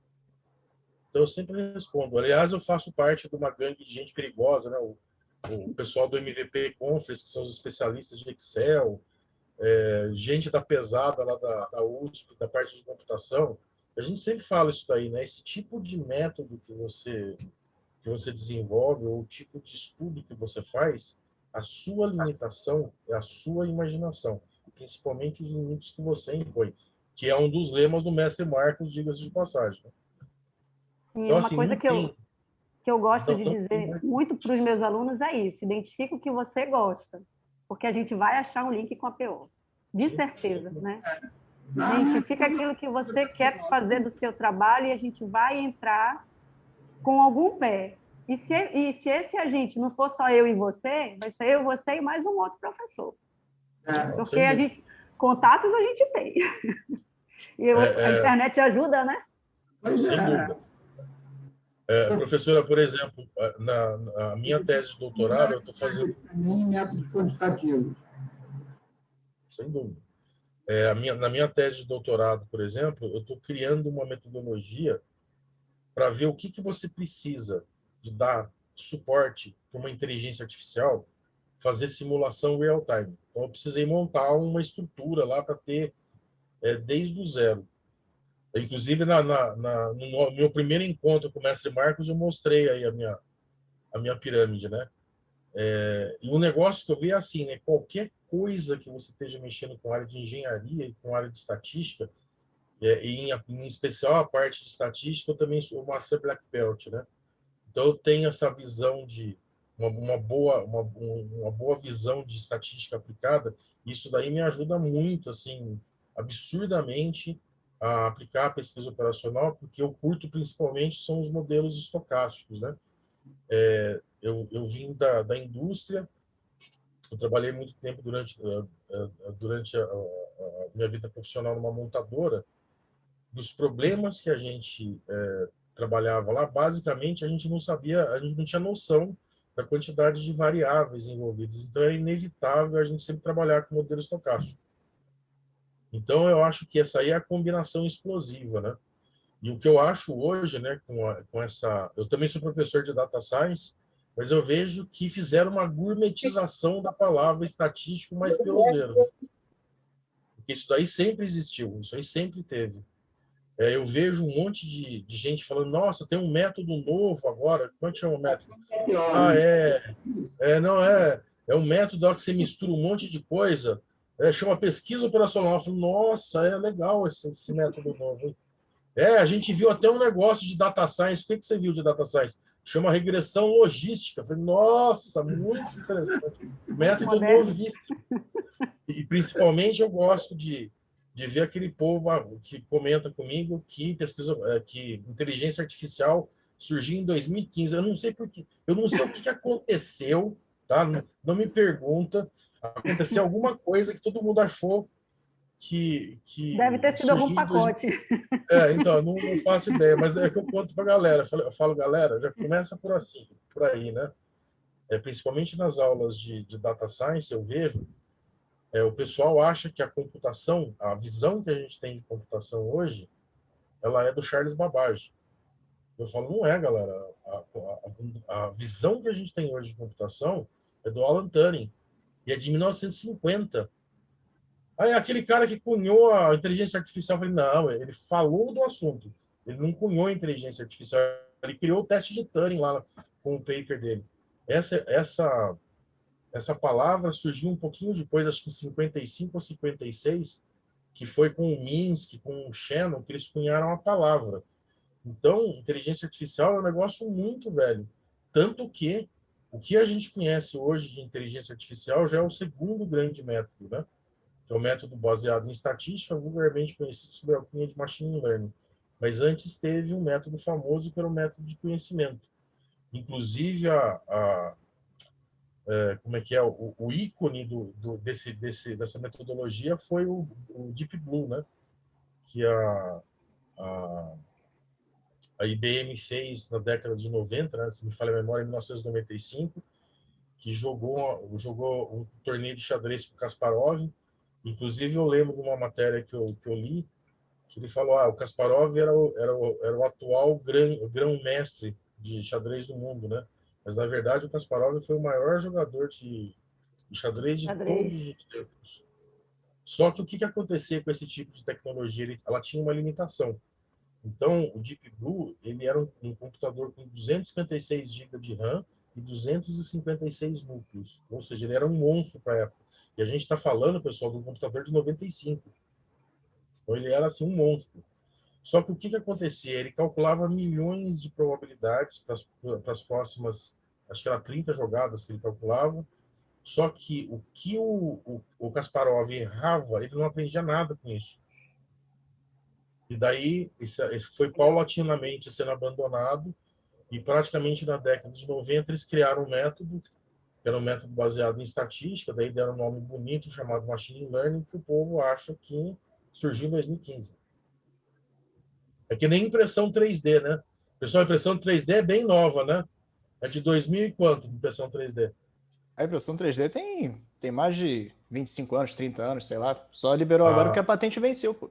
Então, eu sempre respondo. Aliás, eu faço parte de uma gangue de gente perigosa, né? O pessoal do MVP Conference, que são os especialistas de Excel, gente da pesada lá da USP, da parte de computação. A gente sempre fala isso daí, né? Esse tipo de método que você desenvolve, ou o tipo de estudo que você faz, a sua limitação é a sua imaginação, principalmente os limites que você impõe, que é um dos lemas do mestre Marcos, diga-se de passagem. Sim, Então, uma assim, coisa que eu gosto de dizer muito para os meus alunos é isso: identifica o que você gosta, porque a gente vai achar um link com a PO, de certeza, né? Identifica aquilo que você quer fazer do seu trabalho e a gente vai entrar com algum pé. E se esse agente não for só eu e você, vai ser eu, você e mais um outro professor. Porque contatos a gente tem. E a internet ajuda, né? Sem dúvida. Professora, por exemplo, na minha tese de doutorado, eu estou fazendo... métodos quantitativos. Sem dúvida. Na minha tese de doutorado, por exemplo, eu estou criando uma metodologia para ver o que você precisa de suporte para uma inteligência artificial fazer simulação real-time. Então, eu precisei montar uma estrutura lá para ter desde o zero. Inclusive, no meu primeiro encontro com o mestre Marcos, eu mostrei aí a minha pirâmide, né? E um negócio que eu vi é assim, né? Qualquer coisa que você esteja mexendo com a área de engenharia e com a área de estatística, e em especial a parte de estatística, eu também sou Master Black Belt, né? Então, eu tenho essa visão de uma boa visão de estatística aplicada. Isso daí me ajuda muito, assim, absurdamente a aplicar a pesquisa operacional, porque eu curto principalmente são os modelos estocásticos, né? Eu vim da indústria, eu trabalhei muito tempo durante a minha vida profissional numa montadora. Dos problemas que a gente trabalhava lá, basicamente a gente não tinha noção da quantidade de variáveis envolvidas. Então era inevitável a gente sempre trabalhar com modelo estocástico. Então eu acho que essa aí é a combinação explosiva, né? E o que eu acho hoje, né, com essa, eu também sou professor de data science, mas eu vejo que fizeram uma gourmetização da palavra estatístico mais piozeiro. Porque isso daí sempre existiu, isso aí sempre teve. Eu vejo um monte de gente falando, nossa, tem um método novo agora. Como é que chama o método? É um método que você mistura um monte de coisa, chama pesquisa operacional. Eu falo, nossa, é legal esse método novo. Hein? A gente viu até um negócio de data science. O que você viu de data science? Chama regressão logística. Eu falei, nossa, muito interessante. Método novíssimo. E principalmente eu gosto de ver aquele povo que comenta comigo que que inteligência artificial surgiu em 2015. Eu não sei por quê. Eu não sei o que aconteceu, tá? Não me pergunta. Aconteceu alguma coisa que todo mundo achou que deve ter sido algum pacote. Então, não faço ideia, mas é que eu conto para a galera. Eu falo, galera, já começa por aí, né? Principalmente nas aulas de data science, eu vejo o pessoal acha que a computação, a visão que a gente tem de computação hoje, ela é do Charles Babbage. Eu falo, não é, galera. A visão que a gente tem hoje de computação é do Alan Turing, e é de 1950. Aí aquele cara que cunhou a inteligência artificial, eu falei, não, ele falou do assunto. Ele não cunhou a inteligência artificial, ele criou o teste de Turing lá com o paper dele. Essa palavra surgiu um pouquinho depois, acho que em 55 ou 56, que foi com o Minsky, com o Shannon, que eles cunharam a palavra. Então, inteligência artificial é um negócio muito velho. Tanto que o que a gente conhece hoje de inteligência artificial já é o segundo grande método, né? Que é o método baseado em estatística, vulgarmente conhecido sob a alcunha de machine learning. Mas antes teve um método famoso que era o método de conhecimento. Inclusive, como é que é, o ícone dessa metodologia foi o Deep Blue, né? Que a IBM fez na década de 90, né? Se me falha a memória, em 1995, que jogou um torneio de xadrez com Kasparov. Inclusive, eu lembro de uma matéria que eu li, que ele falou, o Kasparov era o atual grão-mestre de xadrez do mundo, né? Mas, na verdade, o Kasparov foi o maior jogador de xadrez de todos os tempos. Só que o que acontecia com esse tipo de tecnologia? Ela tinha uma limitação. Então, o Deep Blue, ele era um computador com 256 GB de RAM e 256 núcleos. Ou seja, ele era um monstro para a época. E a gente está falando, pessoal, de um computador de 95. Então, ele era, assim, um monstro. Só que o que acontecia? Ele calculava milhões de probabilidades para as próximas, acho que era 30 jogadas que ele calculava. Só que o que o Kasparov errava, ele não aprendia nada com isso. E daí, isso foi paulatinamente sendo abandonado, e praticamente na década de 90 eles criaram um método, que era um método baseado em estatística, daí deram um nome bonito chamado Machine Learning, que o povo acha que surgiu em 2015. É que nem impressão 3D, né? Pessoal, a impressão 3D é bem nova, né? É de 2000 e quanto, impressão 3D? A impressão 3D tem mais de 25 anos, 30 anos, sei lá. Só liberou agora que a patente venceu, pô.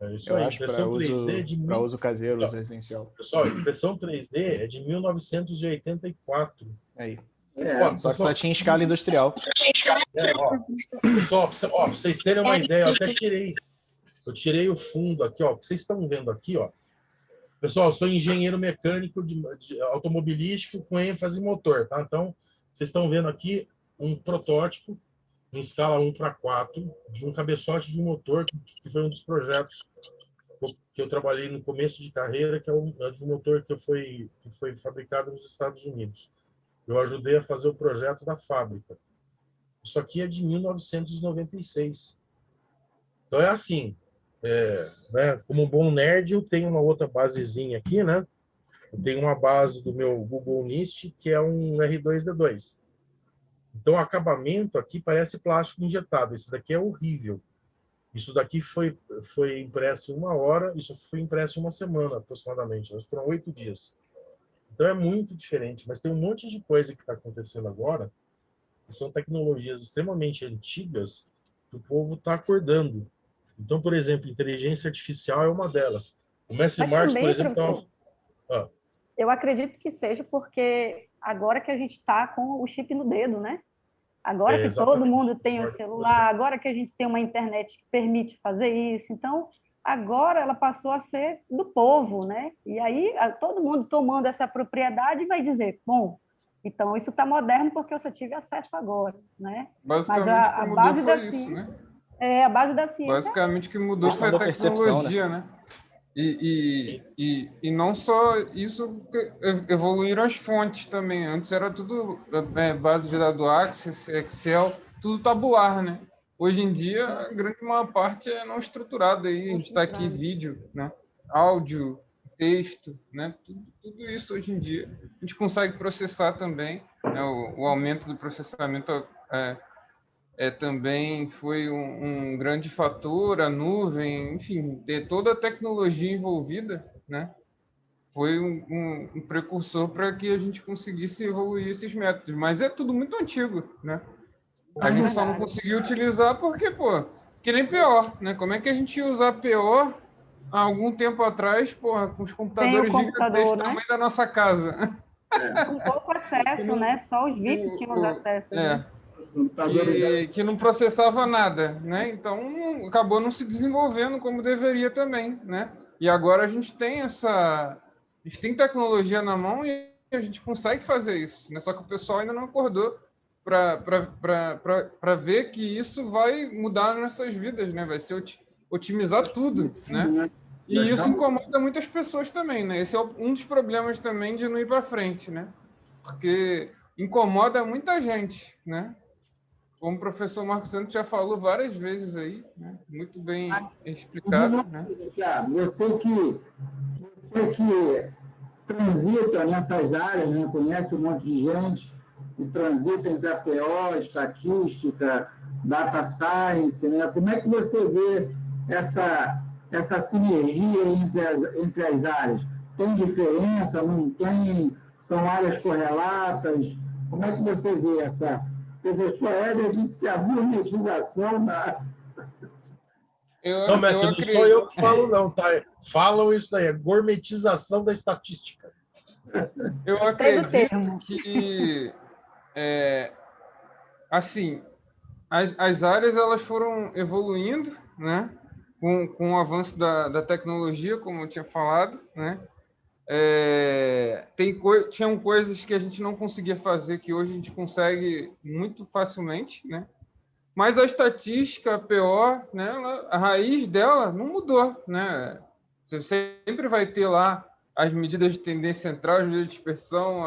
É isso Eu aí. acho, para Impressão 3D uso caseiro, uso residencial. Pessoal, impressão 3D é de 1984. Aí. Ó, Só que só tinha escala industrial. Pessoal, ó, pra vocês terem uma ideia, eu tirei o fundo aqui, ó, que vocês estão vendo aqui, ó. Pessoal, eu sou engenheiro mecânico de automobilístico com ênfase em motor, tá? Então, vocês estão vendo aqui um protótipo em escala 1:4 de um cabeçote de um motor, que foi um dos projetos que eu trabalhei no começo de carreira, que é um motor que foi fabricado nos Estados Unidos. Eu ajudei a fazer o projeto da fábrica. Isso aqui é de 1996. Então é assim, né, como um bom nerd, eu tenho uma outra basezinha aqui, né? Eu tenho uma base do meu Google Nist, que é um R2D2. Então o acabamento aqui parece plástico injetado. Esse daqui é horrível. Isso daqui foi impresso em 1 hora, isso foi impresso em 1 semana, aproximadamente. Foram 8 dias. Então é muito diferente, mas tem um monte de coisa que está acontecendo agora, que são tecnologias extremamente antigas, que o povo está acordando. Então, por exemplo, inteligência artificial é uma delas. O Mestre Marx, por exemplo... Eu acredito que seja porque agora que a gente está com o chip no dedo, né? Agora que todo mundo tem o celular, agora que a gente tem uma internet que permite fazer isso. Então, agora ela passou a ser do povo, né? E aí, todo mundo tomando essa propriedade vai dizer, bom, então isso está moderno porque eu só tive acesso agora, né? Basicamente, mas o que mudou foi isso, né? A base da ciência... Basicamente, o que mudou foi a tecnologia, né? E não só isso, evoluíram as fontes também. Antes era tudo base de dados Access, Excel, tudo tabular, né? Hoje em dia, a grande maior parte é não estruturada. Aí a gente está aqui, vídeo, né? Áudio, texto, né? Tudo isso hoje em dia a gente consegue processar também, né? O aumento do processamento também foi um grande fator, a nuvem, enfim, ter toda a tecnologia envolvida, né? Foi um precursor para que a gente conseguisse evoluir esses métodos. Mas é tudo muito antigo, né? A gente só não conseguiu utilizar porque, que nem PO, né? Como é que a gente ia usar PO há algum tempo atrás, com os computadores gigantescos, né? tamanho da nossa casa? Com pouco acesso, né? Só os VIP tinham os acessos. Né? Que não processava nada, né? Então acabou não se desenvolvendo como deveria também, né? E agora a gente tem tecnologia na mão e a gente consegue fazer isso, né? Só que o pessoal ainda não acordou para ver que isso vai mudar nossas vidas, né? Vai ser otimizar tudo, né? E isso incomoda muitas pessoas também, né? Esse é um dos problemas também de não ir para frente, né? Porque incomoda muita gente, né? Como o professor Marcos Santos já falou várias vezes aí, né? Muito bem explicado. Né? Você que transita nessas áreas, né? Conhece um monte de gente, e transita entre APO, estatística, data science, né? Como é que você vê essa sinergia entre as áreas? Tem diferença? Não tem? São áreas correlatas? Como é que você vê essa... O professor Éder disse que a gourmetização da... Não, mestre, não sou eu que falo, não, tá? Falam isso daí, a gourmetização da estatística. Eu acredito que, assim, as áreas elas foram evoluindo, né? Com o avanço da tecnologia, como eu tinha falado, né? Tinham coisas que a gente não conseguia fazer que hoje a gente consegue muito facilmente, né? Mas a estatística, a PO, né, a raiz dela não mudou, né? Você sempre vai ter lá as medidas de tendência central, as medidas de dispersão,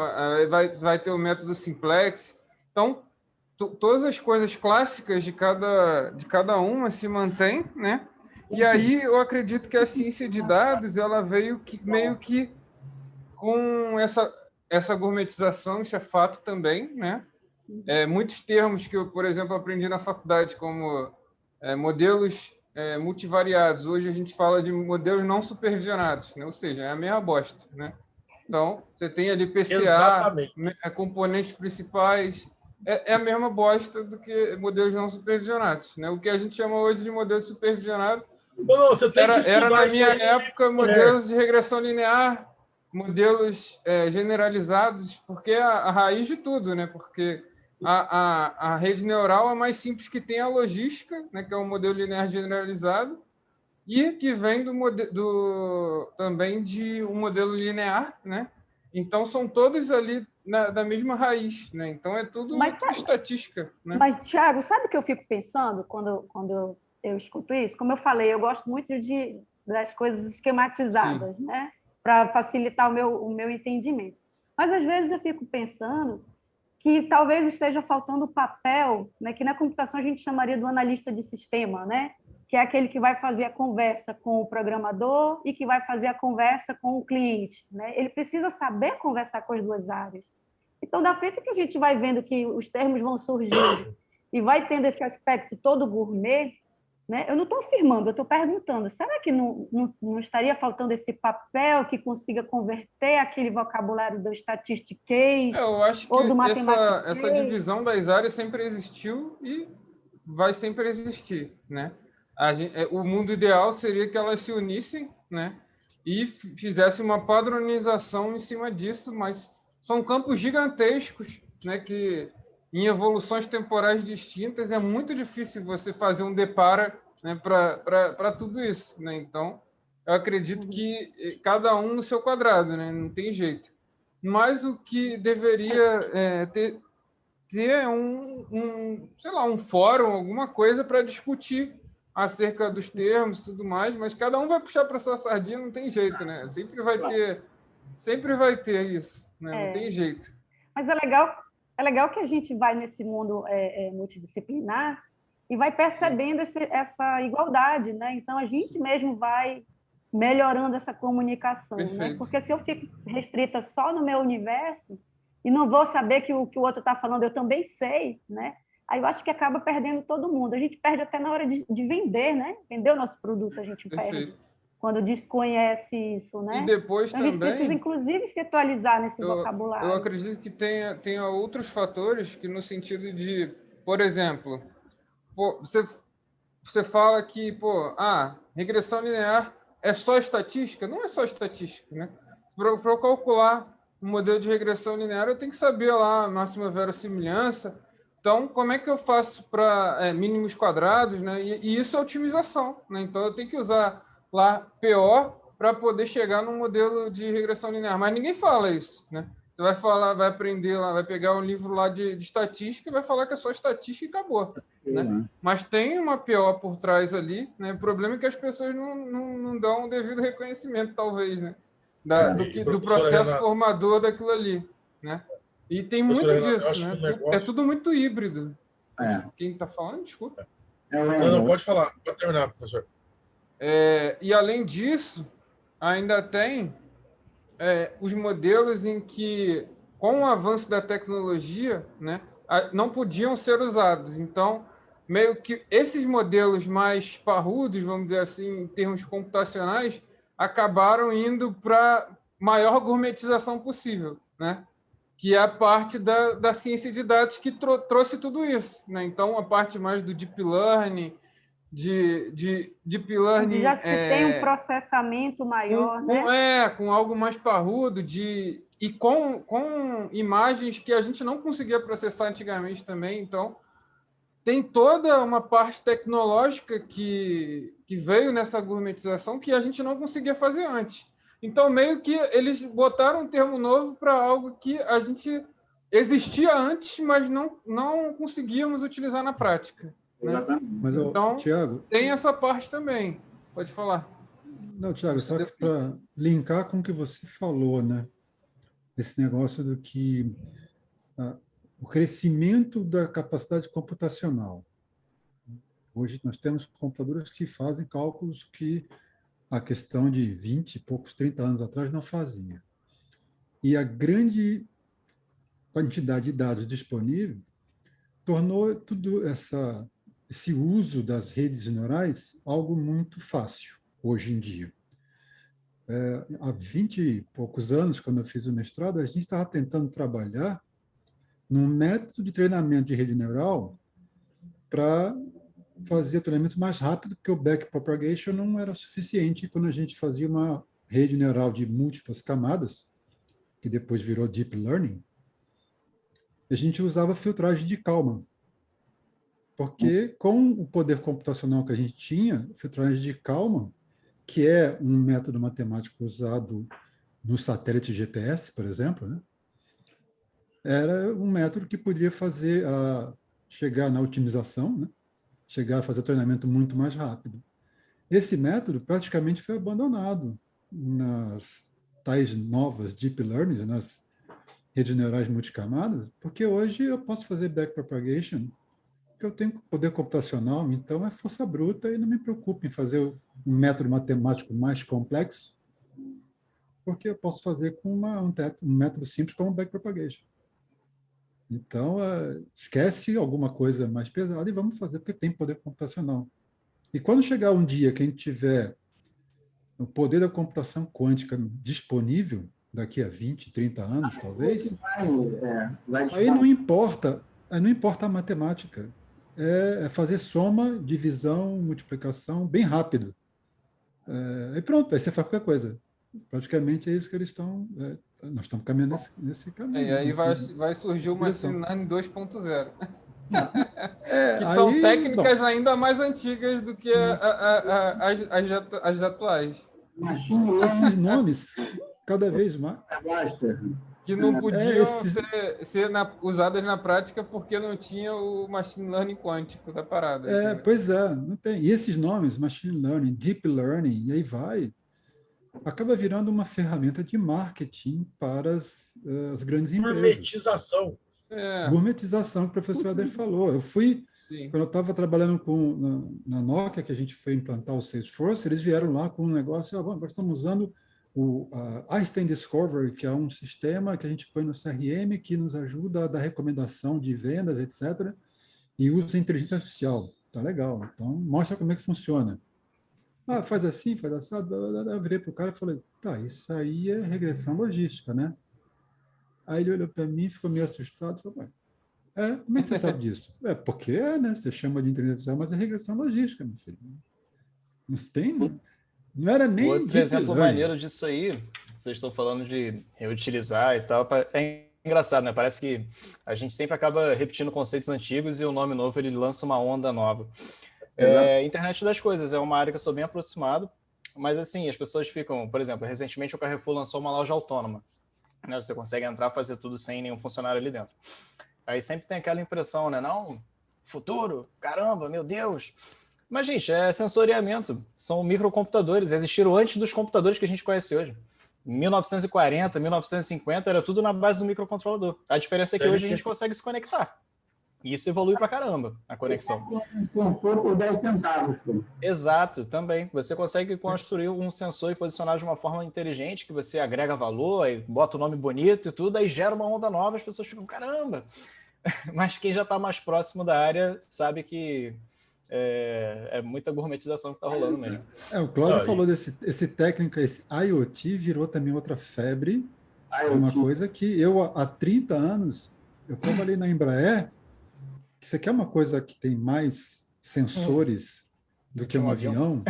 vai ter o método simplex. Então, todas as coisas clássicas de cada uma se mantêm, né? E aí eu acredito que a ciência de dados ela veio meio que com essa gourmetização, isso é fato também, né? Muitos termos que eu, por exemplo, aprendi na faculdade, como modelos multivariados, hoje a gente fala de modelos não supervisionados, né? Ou seja, é a mesma bosta, né? Então, você tem ali PCA, componentes principais, é a mesma bosta do que modelos não supervisionados, né? O que a gente chama hoje de modelo supervisionado, Não, você tem que Era na minha aí. época modelos de regressão linear, modelos generalizados, porque é a raiz de tudo, né? Porque a rede neural é mais simples, que tem a logística, né? Que é um modelo linear generalizado, e que vem também de um modelo linear, né? Então, são todos ali da mesma raiz, né? Então, é tudo estatística, né? Mas, Thiago, sabe o que eu fico pensando quando eu escuto isso? Como eu falei, eu gosto muito das coisas esquematizadas, né? Para facilitar o meu entendimento. Mas, às vezes, eu fico pensando que talvez esteja faltando o papel, né? Que na computação a gente chamaria do analista de sistema, né? Que é aquele que vai fazer a conversa com o programador e que vai fazer a conversa com o cliente, né? Ele precisa saber conversar com as duas áreas. Então, da feita que a gente vai vendo que os termos vão surgindo e vai tendo esse aspecto todo gourmet, né? Eu não estou afirmando, eu estou perguntando, será que não estaria faltando esse papel que consiga converter aquele vocabulário do statistiquês eu acho ou que do matematiquês? essa divisão das áreas sempre existiu e vai sempre existir, né? O mundo ideal seria que elas se unissem, né? E fizessem uma padronização em cima disso, mas são campos gigantescos, né? Que em evoluções temporais distintas é muito difícil você fazer um depara, né? Para tudo isso, né? Então, eu acredito que cada um no seu quadrado, né? Não tem jeito. Mas o que deveria ter sei lá, um fórum, alguma coisa para discutir acerca dos termos e tudo mais, mas cada um vai puxar para sua sardinha, não tem jeito, né? Sempre vai ter isso, né? Não tem jeito. Mas é legal que a gente vai nesse mundo multidisciplinar e vai percebendo essa igualdade, né? Então a gente mesmo vai melhorando essa comunicação, né? Porque se eu fico restrita só no meu universo e não vou saber que o outro está falando, eu também sei, né? Aí eu acho que acaba perdendo todo mundo. A gente perde até na hora de vender, né? Vender o nosso produto, a gente perde. Quando desconhece isso, né? E depois então, a gente precisa, inclusive, se atualizar nesse vocabulário. Eu acredito que tenha outros fatores que, no sentido de, por exemplo, você fala que, regressão linear é só estatística? Não é só estatística, né? Para eu calcular um modelo de regressão linear, eu tenho que saber lá a máxima verossimilhança. Então, como é que eu faço para mínimos quadrados, né? E isso é otimização, né? Então, eu tenho que usar lá PO para poder chegar num modelo de regressão linear. Mas ninguém fala isso, né? Você vai aprender lá, vai pegar um livro lá de estatística e vai falar que é só estatística e acabou, né? Mas tem uma PO por trás ali, né? O problema é que as pessoas não dão o devido reconhecimento, talvez, né? Do processo formador daquilo ali, né? E tem muito disso, né? É tudo muito híbrido. Quem está falando, desculpa. Não, pode falar. Pode terminar, professor. E, além disso, ainda tem os modelos em que, com o avanço da tecnologia, né, não podiam ser usados. Então, meio que esses modelos mais parrudos, vamos dizer assim, em termos computacionais, acabaram indo para maior gourmetização possível, né? Que é a parte da ciência de dados que trouxe tudo isso, né? Então, a parte mais do deep learning, de deep learning... Já se tem um processamento maior, né? Com algo mais parrudo, e com imagens que a gente não conseguia processar antigamente também. Então, tem toda uma parte tecnológica que veio nessa gourmetização que a gente não conseguia fazer antes. Então, meio que eles botaram um termo novo para algo que a gente existia antes, mas não conseguíamos utilizar na prática. Né? Mas, então, Thiago, tem essa parte também. Pode falar. Não, Thiago, só que para linkar com o que você falou, né? Esse negócio do que o crescimento da capacidade computacional. Hoje nós temos computadores que fazem cálculos que a questão de 20 e poucos, 30 anos atrás não fazia. E a grande quantidade de dados disponível tornou tudo esse uso das redes neurais algo muito fácil hoje em dia. Há 20 e poucos anos, quando eu fiz o mestrado, a gente estava tentando trabalhar num método de treinamento de rede neural para fazia treinamento mais rápido, porque o backpropagation não era suficiente quando a gente fazia uma rede neural de múltiplas camadas, que depois virou Deep Learning. A gente usava filtragem de Kalman, porque com o poder computacional que a gente tinha, filtragem de Kalman, que é um método matemático usado no satélite GPS, por exemplo, né? Era um método que poderia fazer chegar na otimização, né? Chegar a fazer o treinamento muito mais rápido. Esse método praticamente foi abandonado nas tais novas Deep Learning, nas redes neurais multicamadas, porque hoje eu posso fazer backpropagation, porque eu tenho poder computacional, então é força bruta e não me preocupo em fazer um método matemático mais complexo, porque eu posso fazer com um método simples como backpropagation. Então, esquece alguma coisa mais pesada e vamos fazer, porque tem poder computacional. E quando chegar um dia que a gente tiver o poder da computação quântica disponível, daqui a 20, 30 anos, talvez, aí não importa a matemática. É fazer soma, divisão, multiplicação bem rápido. E pronto, aí você faz qualquer coisa. Praticamente é isso que eles estão... nós estamos caminhando nesse caminho. E aí vai surgir o Machine Learning 2.0. Que são aí, técnicas ainda mais antigas do que as atuais. Esses nomes, cada vez mais... Que não podiam ser usadas na prática porque não tinha o Machine Learning quântico da parada. Pois é, não tem. E esses nomes, Machine Learning, Deep Learning, e aí vai... acaba virando uma ferramenta de marketing para as grandes empresas. Gourmetização. Gourmetização, que o professor Eder falou. Quando eu estava trabalhando na Nokia, que a gente foi implantar o Salesforce, eles vieram lá com um negócio, nós estamos usando o Einstein Discovery, que é um sistema que a gente põe no CRM, que nos ajuda a dar recomendação de vendas, etc., e usa inteligência artificial. Tá legal. Então, mostra como é que funciona. Faz assim, faz assado. Eu virei para o cara e falei, tá, isso aí é regressão logística, né? Aí ele olhou para mim, ficou meio assustado e falou, como é que você sabe disso? Porque né? Você chama de inteligência artificial, mas é regressão logística, meu filho. Não tem... Não era nem... Outro exemplo maneiro disso aí, vocês estão falando de reutilizar e tal, é engraçado, né? Parece que a gente sempre acaba repetindo conceitos antigos e o nome novo ele lança uma onda nova. Internet das coisas é uma área que eu sou bem aproximado, mas assim, as pessoas ficam, por exemplo, recentemente o Carrefour lançou uma loja autônoma, né? Você consegue entrar e fazer tudo sem nenhum funcionário ali dentro. Aí sempre tem aquela impressão, né? Não, futuro, caramba, meu Deus. Mas, gente, é sensoriamento, são microcomputadores, existiram antes dos computadores que a gente conhece hoje. Em 1940, 1950, era tudo na base do microcontrolador. A diferença é que hoje a gente consegue se conectar. E isso evolui pra caramba, a conexão. Um sensor por 10 centavos. Pô. Exato, também. Você consegue construir um sensor e posicionar de uma forma inteligente, que você agrega valor, aí bota o nome bonito e tudo, aí gera uma onda nova, as pessoas ficam, caramba! Mas quem já está mais próximo da área sabe que é muita gourmetização que está rolando mesmo. O Cláudio falou esse técnico, esse IoT virou também outra febre, uma coisa que eu, há 30 anos, eu trabalhei na Embraer. Você quer uma coisa que tem mais sensores do que um avião?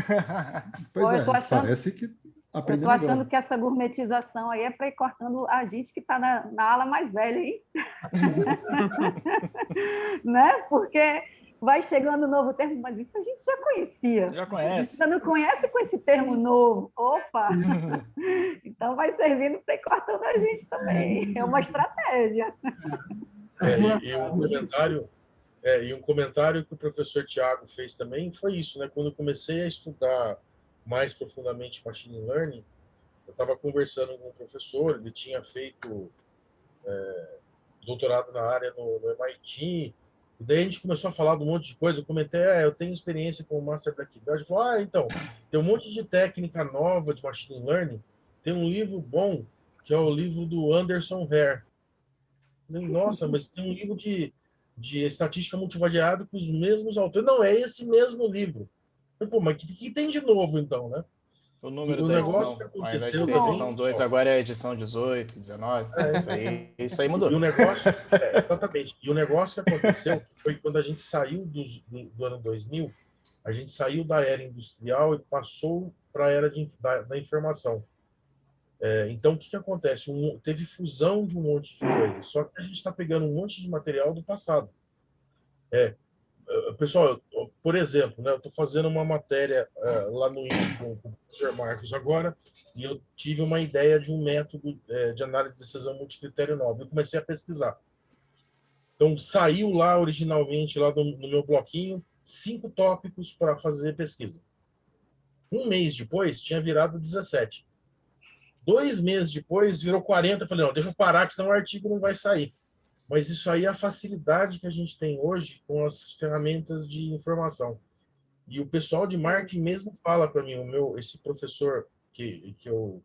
Pois parece que aprendeu. Eu estou achando que essa gourmetização aí é para ir cortando a gente que está na ala mais velha, hein? Né? Porque vai chegando um novo termo, mas isso a gente já conhecia. Já conhece. A gente já não conhece com esse termo novo. Opa! Então vai servindo para ir cortando a gente também. É uma estratégia. E um comentário que o professor Tiago fez também foi isso, né? Quando eu comecei a estudar mais profundamente Machine Learning, eu estava conversando com um professor, ele tinha feito doutorado na área no MIT, e daí a gente começou a falar de um monte de coisa. Eu comentei, eu tenho experiência com o Master Black Belt. Ele falou, então, tem um monte de técnica nova de Machine Learning, tem um livro bom, que é o livro do Anderson Hare. Nossa, mas tem um livro de estatística multivariada com os mesmos autores. Não, é esse mesmo livro. Pô, mas o que tem de novo, então, né? O número da edição, ao invés de ser edição 2, agora é edição 18, 19. Isso aí mudou. E o negócio, exatamente. E o negócio que aconteceu foi quando a gente saiu do ano 2000, a gente saiu da era industrial e passou para a era da informação. Então, o que acontece? Teve fusão de um monte de coisas, só que a gente está pegando um monte de material do passado. Pessoal, por exemplo, né, eu estou fazendo uma matéria lá no INPE com o professor Marcos agora, e eu tive uma ideia de um método de análise de decisão multicritério novo. Eu comecei a pesquisar. Então, saiu lá originalmente, lá no meu bloquinho, 5 tópicos para fazer pesquisa. Um mês depois, tinha virado 17. 2 meses depois, virou 40. Eu falei, não, deixa eu parar, que senão o artigo não vai sair. Mas isso aí é a facilidade que a gente tem hoje com as ferramentas de informação. E o pessoal de marketing mesmo fala para mim, esse professor que eu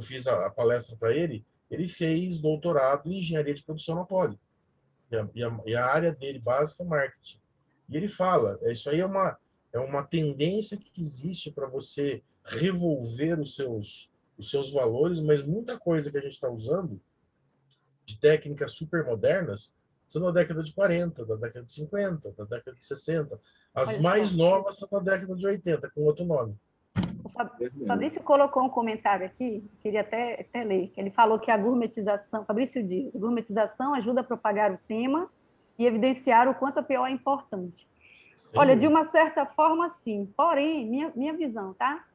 fiz a palestra para ele fez doutorado em engenharia de produção na Poli. E a área dele básica é marketing. E ele fala, isso aí é uma tendência que existe para você revolver os seus valores, mas muita coisa que a gente está usando de técnicas super modernas são da década de 40, da década de 50, da década de 60. As mais novas são da década de 80, com outro nome. O Fabrício colocou um comentário aqui, queria até ler, que ele falou que a gourmetização, Fabrício diz, a gourmetização ajuda a propagar o tema e evidenciar o quanto a PO é importante. Olha, de uma certa forma, sim. Porém, minha visão, tá?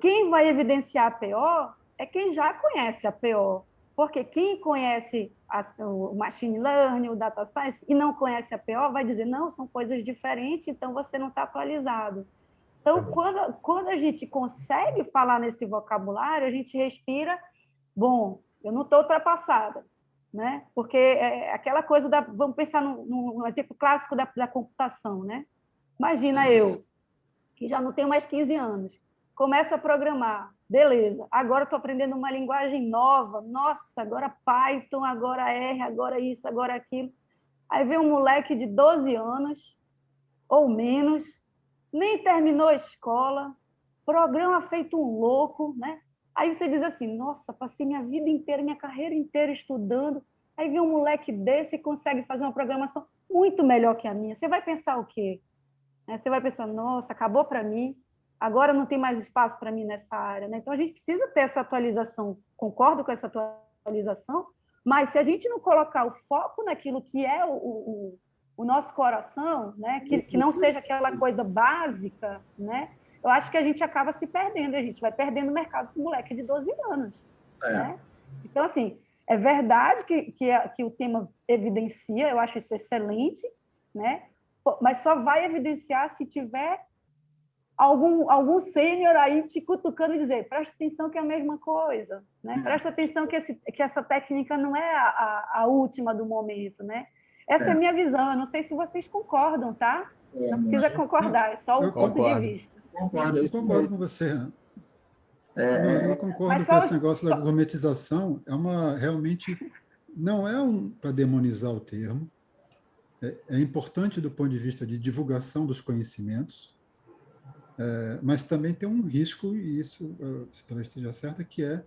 Quem vai evidenciar a PO é quem já conhece a PO, porque quem conhece o machine learning, o data science, e não conhece a PO, vai dizer, não, são coisas diferentes, então você não está atualizado. Então, quando a gente consegue falar nesse vocabulário, a gente respira, bom, eu não estou ultrapassada, né? Porque aquela coisa vamos pensar no exemplo clássico da computação, né? Imagina eu, que já não tenho mais 15 anos, começo a programar, beleza, agora estou aprendendo uma linguagem nova, nossa, agora Python, agora R, agora isso, agora aquilo. Aí vem um moleque de 12 anos, ou menos, nem terminou a escola, programa feito um louco, né? Aí você diz assim, nossa, passei minha vida inteira, minha carreira inteira estudando, aí vem um moleque desse e consegue fazer uma programação muito melhor que a minha. Você vai pensar o quê? Você vai pensar, nossa, acabou para mim, agora não tem mais espaço para mim nessa área, né? Então, a gente precisa ter essa atualização, concordo com essa atualização, mas se a gente não colocar o foco naquilo que é o nosso coração, né? Que não seja aquela coisa básica, né? Eu acho que a gente acaba se perdendo, a gente vai perdendo o mercado com moleque de 12 anos. Né? Então, assim, é verdade que o tema evidencia, eu acho isso excelente, né? Mas só vai evidenciar se tiver algum sênior aí te cutucando e dizer, presta atenção que é a mesma coisa, né? Presta atenção que essa técnica não é a última do momento, né? Essa é a minha visão, eu não sei se vocês concordam, tá? Não precisa concordar, é só um ponto de vista. Eu concordo com você, Renan. Eu concordo com esse negócio da gourmetização, realmente não é para demonizar o termo, é importante do ponto de vista de divulgação dos conhecimentos, mas também tem um risco, e isso você talvez esteja certa, que é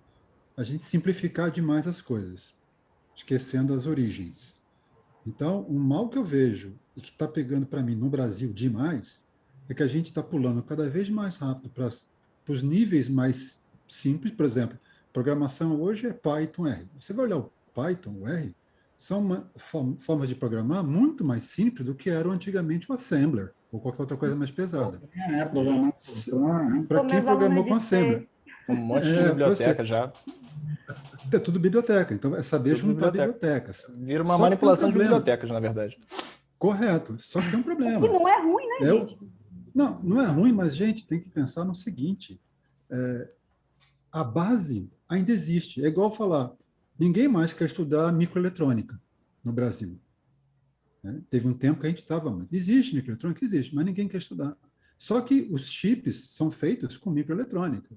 a gente simplificar demais as coisas, esquecendo as origens. Então, o mal que eu vejo, e que está pegando para mim no Brasil demais, é que a gente está pulando cada vez mais rápido para os níveis mais simples. Por exemplo, programação hoje é Python, R. Você vai olhar o Python, o R, são formas de programar muito mais simples do que eram antigamente o Assembler, ou qualquer outra coisa mais pesada. Para quem programou com Assembler. Um monte de biblioteca já. É tudo biblioteca, então é saber juntar bibliotecas. Vira uma manipulação de bibliotecas, na verdade. Correto, só que tem um problema. Que não é ruim, né, gente? Não é ruim, mas, gente, tem que pensar no seguinte, a base ainda existe. É igual falar, ninguém mais quer estudar microeletrônica no Brasil. Teve um tempo que a gente estava, existe microeletrônica? Existe, mas ninguém quer estudar. Só que os chips são feitos com microeletrônica.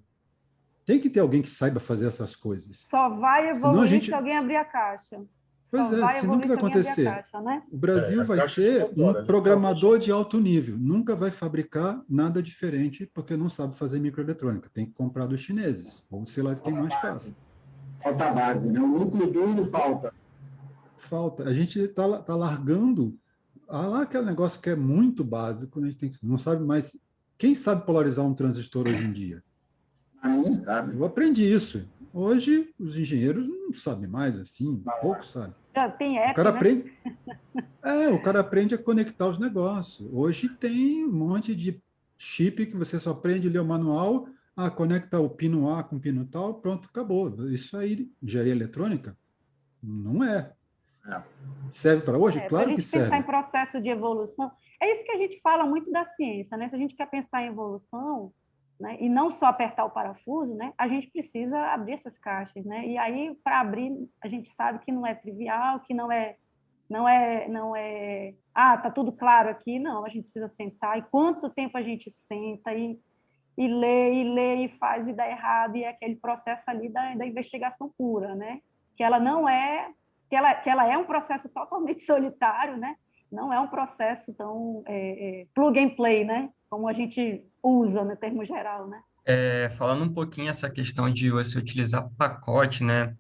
Tem que ter alguém que saiba fazer essas coisas. Só vai evoluir se alguém abrir a caixa. Pois é, se nunca vai acontecer. Caixa, né? O Brasil vai ser um programador de alto nível. Nunca vai fabricar nada diferente porque não sabe fazer microeletrônica. Tem que comprar dos chineses, ou sei lá de quem mais faz. Falta a base, né? O núcleo duro falta. Falta. A gente está largando lá aquele negócio que é muito básico, a gente não sabe mais. Quem sabe polarizar um transistor hoje em dia? Ninguém sabe. Eu aprendi isso. Hoje, os engenheiros não sabem mais, assim, poucos sabem. Já tem app, o cara né? aprende. O cara aprende a conectar os negócios. Hoje tem um monte de chip que você só aprende a ler o manual, conecta o pino A com o pino tal, pronto, acabou. Isso aí, engenharia eletrônica, não é. Serve para hoje? Claro que serve. Para a gente pensar em processo de evolução, é isso que a gente fala muito da ciência, né? Se a gente quer pensar em evolução, né, e não só apertar o parafuso, né, a gente precisa abrir essas caixas, né? E aí, para abrir, a gente sabe que não é trivial, que não é, tá tudo claro aqui, não, a gente precisa sentar, e quanto tempo a gente senta e lê, e faz, e dá errado, e é aquele processo ali da investigação pura, né? Que ela não é, que ela é um processo totalmente solitário, né? Não é um processo tão plug and play, né? Como a gente usa no termo geral, né? Falando um pouquinho essa questão de você utilizar pacote, né?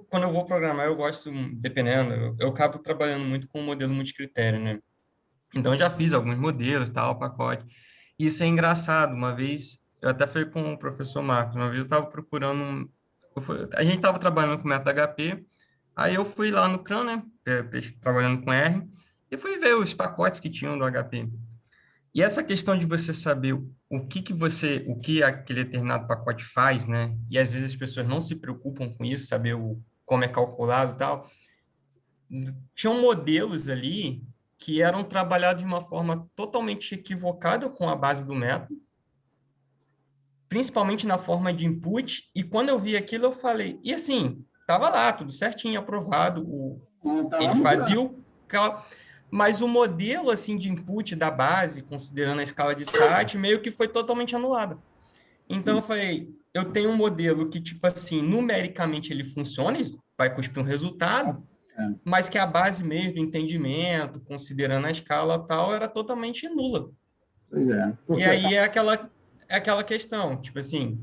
Quando eu vou programar, eu gosto, dependendo, eu acabo trabalhando muito com o modelo multicritério, né? Então, eu já fiz alguns modelos, tal, pacote. Isso é engraçado. Uma vez, eu até falei com o professor Marcos, uma vez eu estava procurando a gente estava trabalhando com método HP, aí eu fui lá no CRAN, né? Trabalhando com R, e fui ver os pacotes que tinham do HP. E essa questão de você saber o que aquele determinado pacote faz, né? E às vezes as pessoas não se preocupam com isso, saber como é calculado e tal. Tinham modelos ali que eram trabalhados de uma forma totalmente equivocada com a base do método, principalmente na forma de input, e quando eu vi aquilo eu falei, e assim, estava lá, tudo certinho, aprovado, ele fazia o... Mas o modelo assim de input da base, considerando a escala de SAT, meio que foi totalmente anulado. Então eu falei, eu tenho um modelo que, tipo assim, numericamente ele funciona, ele vai cuspir um resultado, mas que a base mesmo do entendimento, considerando a escala tal, era totalmente nula. Pois é. E aí é aquela questão, tipo assim,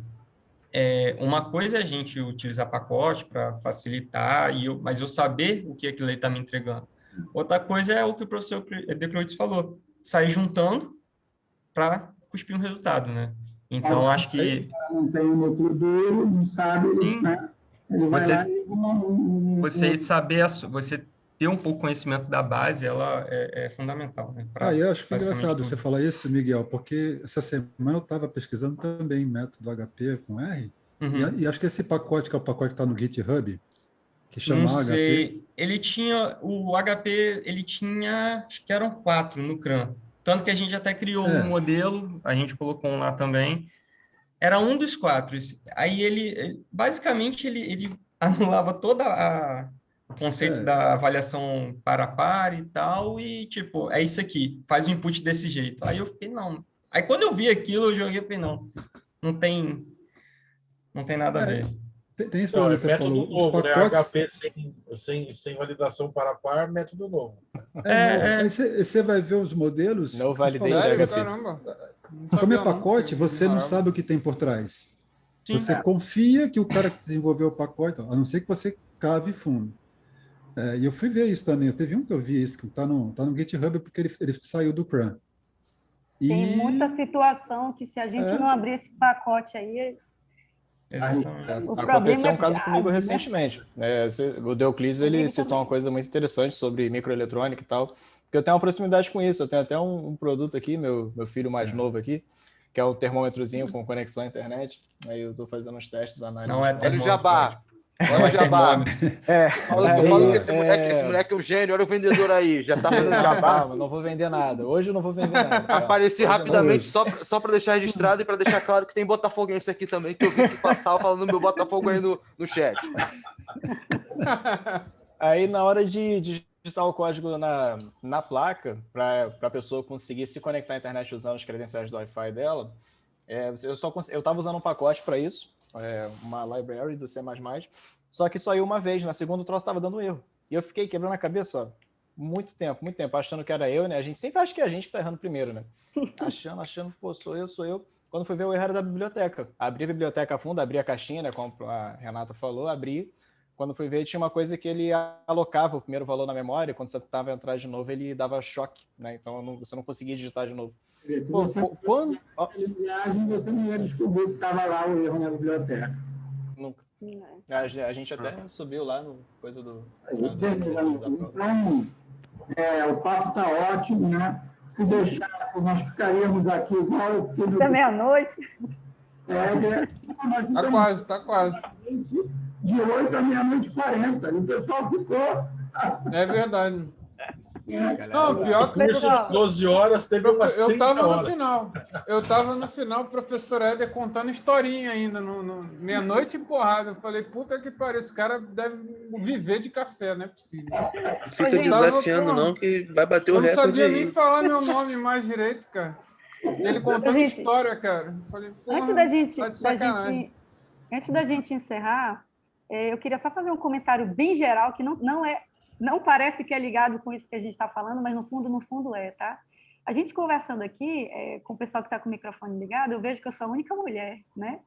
uma coisa é a gente utilizar pacote para facilitar, mas eu saber o que aquilo está me entregando. Outra coisa é o que o professor Decroix falou, sair juntando para cuspir um resultado, né? Então, acho que... Não tem o núcleo duro, não sabe, né? Ele vai lá e... Você saber, você ter um pouco de conhecimento da base, ela é fundamental, né? Eu acho que é engraçado você falar isso, Miguel, porque essa semana eu estava pesquisando também método HP com R, e acho que esse pacote, que é o pacote que está no GitHub, que chama Não sei. HP... Ele tinha, o HP, ele tinha, acho que eram 4 no CRAN. Tanto que a gente até criou um modelo, a gente colocou um lá também. Era um dos 4. Aí basicamente, ele anulava todo o conceito da avaliação para a par e tal, e tipo, é isso aqui, faz o input desse jeito. Aí eu fiquei, não. Aí quando eu vi aquilo, eu joguei e falei, não tem nada a ver. Tem isso que você falou, novo, os pacotes... né? HP sem validação para par, método novo. Aí você vai ver os modelos... Não validate legacy. Caramba. Como é pacote, você não sabe o que tem por trás. Sim. Você confia que o cara que desenvolveu o pacote, a não ser que você cave fundo. E eu fui ver isso também. Teve um que eu vi isso, que está no GitHub, porque ele saiu do CRAN. Tem muita situação que, se a gente não abrir esse pacote aí... Aconteceu um caso comigo recentemente. O Deoclides, ele citou uma coisa muito interessante sobre microeletrônica e tal, porque eu tenho uma proximidade com isso. Eu tenho até um produto aqui, meu filho mais novo aqui, que é o termômetrozinho com conexão à internet. Aí eu estou fazendo uns testes, análises. Não é Olha o jabá. Olha o jabá. Fala que esse moleque é um gênio, olha o vendedor aí, já tá fazendo jabá. Calma, não vou vender nada. Hoje eu não vou vender nada. Apareci rapidamente, só para deixar registrado e para deixar claro que tem botafoguense aqui também, que eu vi que tava falando do meu Botafogo aí no chat. Aí na hora de digitar o código na placa, para a pessoa conseguir se conectar à internet usando as credenciais do Wi-Fi dela, eu estava usando um pacote para isso, uma library do C++, Só que só ia uma vez, na segunda o troço estava dando erro. E eu fiquei quebrando a cabeça, ó, muito tempo, achando que era eu, né? A gente sempre acha que é a gente que tá errando primeiro, né? Achando, pô, sou eu. Quando fui ver, o erro era da biblioteca. Abri a biblioteca a fundo, abri a caixinha, né? Como a Renata falou, abri. Quando fui ver, tinha uma coisa que ele alocava o primeiro valor na memória, e quando você tentava entrar de novo, ele dava choque, né? Então você não conseguia digitar de novo. Pô, quando... Você não ia descobrir que estava lá o erro na biblioteca. Nunca. A gente até subiu lá no coisa do... Então, o papo está ótimo, né? Se deixasse, nós ficaríamos aqui igual eu fiquei até meia-noite. Tá quase. De 8 à meia-noite e 40. E o pessoal ficou. É verdade. Não, pior que curso de 12 horas teve umas 30 eu tava horas. no final. Eu tava no final, o professor Éder contando historinha ainda, meia-noite e porrada. Eu falei, puta que pariu, esse cara deve viver de café, não é possível. Não fica desafiando, não, que vai bater o recorde. Eu não sabia nem falar meu nome mais direito, cara. Ele contando história, cara. Eu falei, antes da gente encerrar, eu queria só fazer um comentário bem geral, que não parece que é ligado com isso que a gente está falando, mas no fundo é, tá? A gente conversando aqui, com o pessoal que está com o microfone ligado, eu vejo que eu sou a única mulher, né?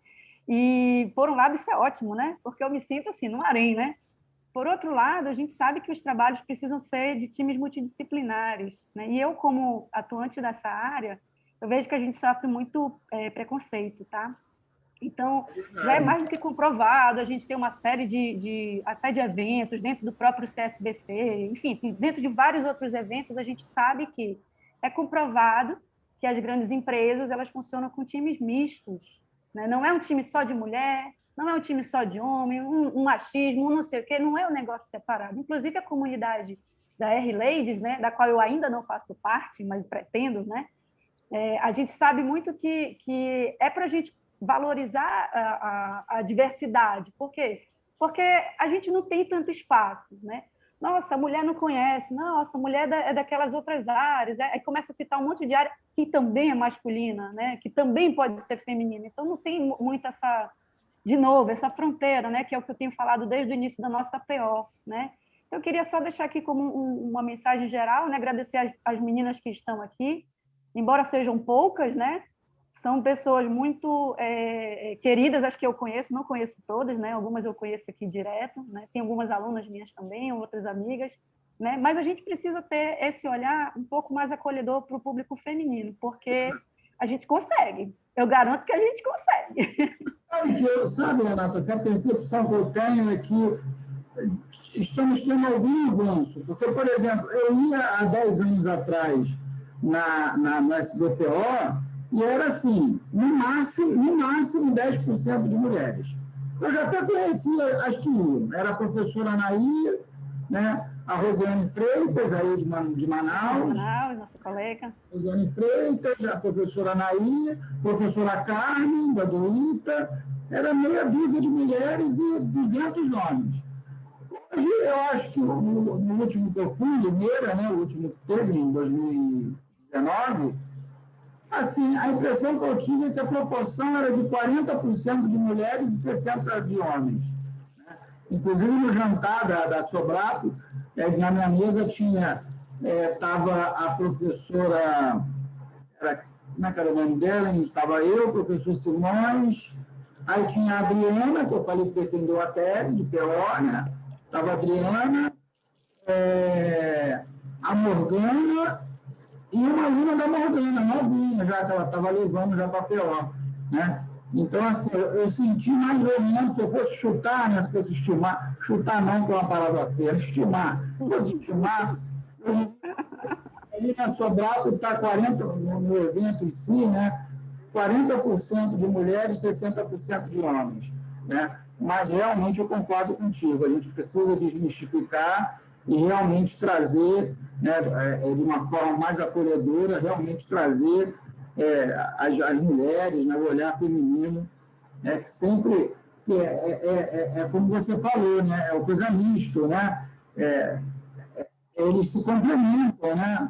E, por um lado, isso é ótimo, né? Porque eu me sinto assim, num harém, né? Por outro lado, a gente sabe que os trabalhos precisam ser de times multidisciplinares, né? E eu, como atuante dessa área, eu vejo que a gente sofre muito preconceito, tá? Então, já é mais do que comprovado, a gente tem uma série até de eventos dentro do próprio CSBC, enfim, dentro de vários outros eventos, a gente sabe que é comprovado que as grandes empresas elas funcionam com times mistos, né? Não é um time só de mulher, não é um time só de homem, um machismo, um não sei o quê, não é um negócio separado. Inclusive, a comunidade da R-Ladies, né, da qual eu ainda não faço parte, mas pretendo, né, a gente sabe muito que é para a gente valorizar a diversidade. Por quê? Porque a gente não tem tanto espaço, né? Nossa, a mulher não conhece, nossa, a mulher é daquelas outras áreas, aí começa a citar um monte de área que também é masculina, né? Que também pode ser feminina. Então, não tem muito essa fronteira, né? Que é o que eu tenho falado desde o início da nossa PO, né? Eu queria só deixar aqui como uma mensagem geral, né? Agradecer as meninas que estão aqui, embora sejam poucas, né? São pessoas muito queridas, as que eu conheço, não conheço todas, né? Algumas eu conheço aqui direto, né? Tem algumas alunas minhas também, outras amigas, né? Mas a gente precisa ter esse olhar um pouco mais acolhedor para o público feminino, porque a gente consegue. Eu garanto que a gente consegue. Sabe, Renata, a percepção que eu tenho é que estamos tendo algum avanço, porque, por exemplo, eu ia há 10 anos atrás no SBPO, e era assim, no máximo 10% de mulheres. Eu já até conhecia as que iam. Era a professora Anaí, né? A Rosiane Freitas, aí de Manaus. Nossa colega. Rosiane Freitas, a professora Anaí, a professora Carmen, da DOITA. Era meia dúzia de mulheres e 200 homens. Hoje, eu acho que no último que eu fui, Limeira, né? O último que teve, em 2019, assim, a impressão que eu tive é que a proporção era de 40% de mulheres e 60% de homens. Inclusive, no jantar da Sobrato, na minha mesa estava a professora, como é que era o nome dela? Estava eu, o professor Simões, aí tinha a Adriana, que eu falei que defendeu a tese de PO, né? Estava a Adriana, a Morgana, e uma aluna da Morgana, novinha, já que ela estava levando já para a PO, né? Então, assim, eu senti mais ou menos, se eu fosse chutar, né? Se fosse estimar, chutar não, que é uma palavra feia, estimar. Se fosse estimar, ali na Sobrato está 40%, no evento em si, né? 40% de mulheres, 60% de homens, né? Mas realmente eu concordo contigo, a gente precisa desmistificar e realmente trazer, né, de uma forma mais acolhedora, realmente trazer as mulheres, né, o olhar feminino, né, que sempre como você falou, né, é uma coisa misto, né, eles se complementam, né,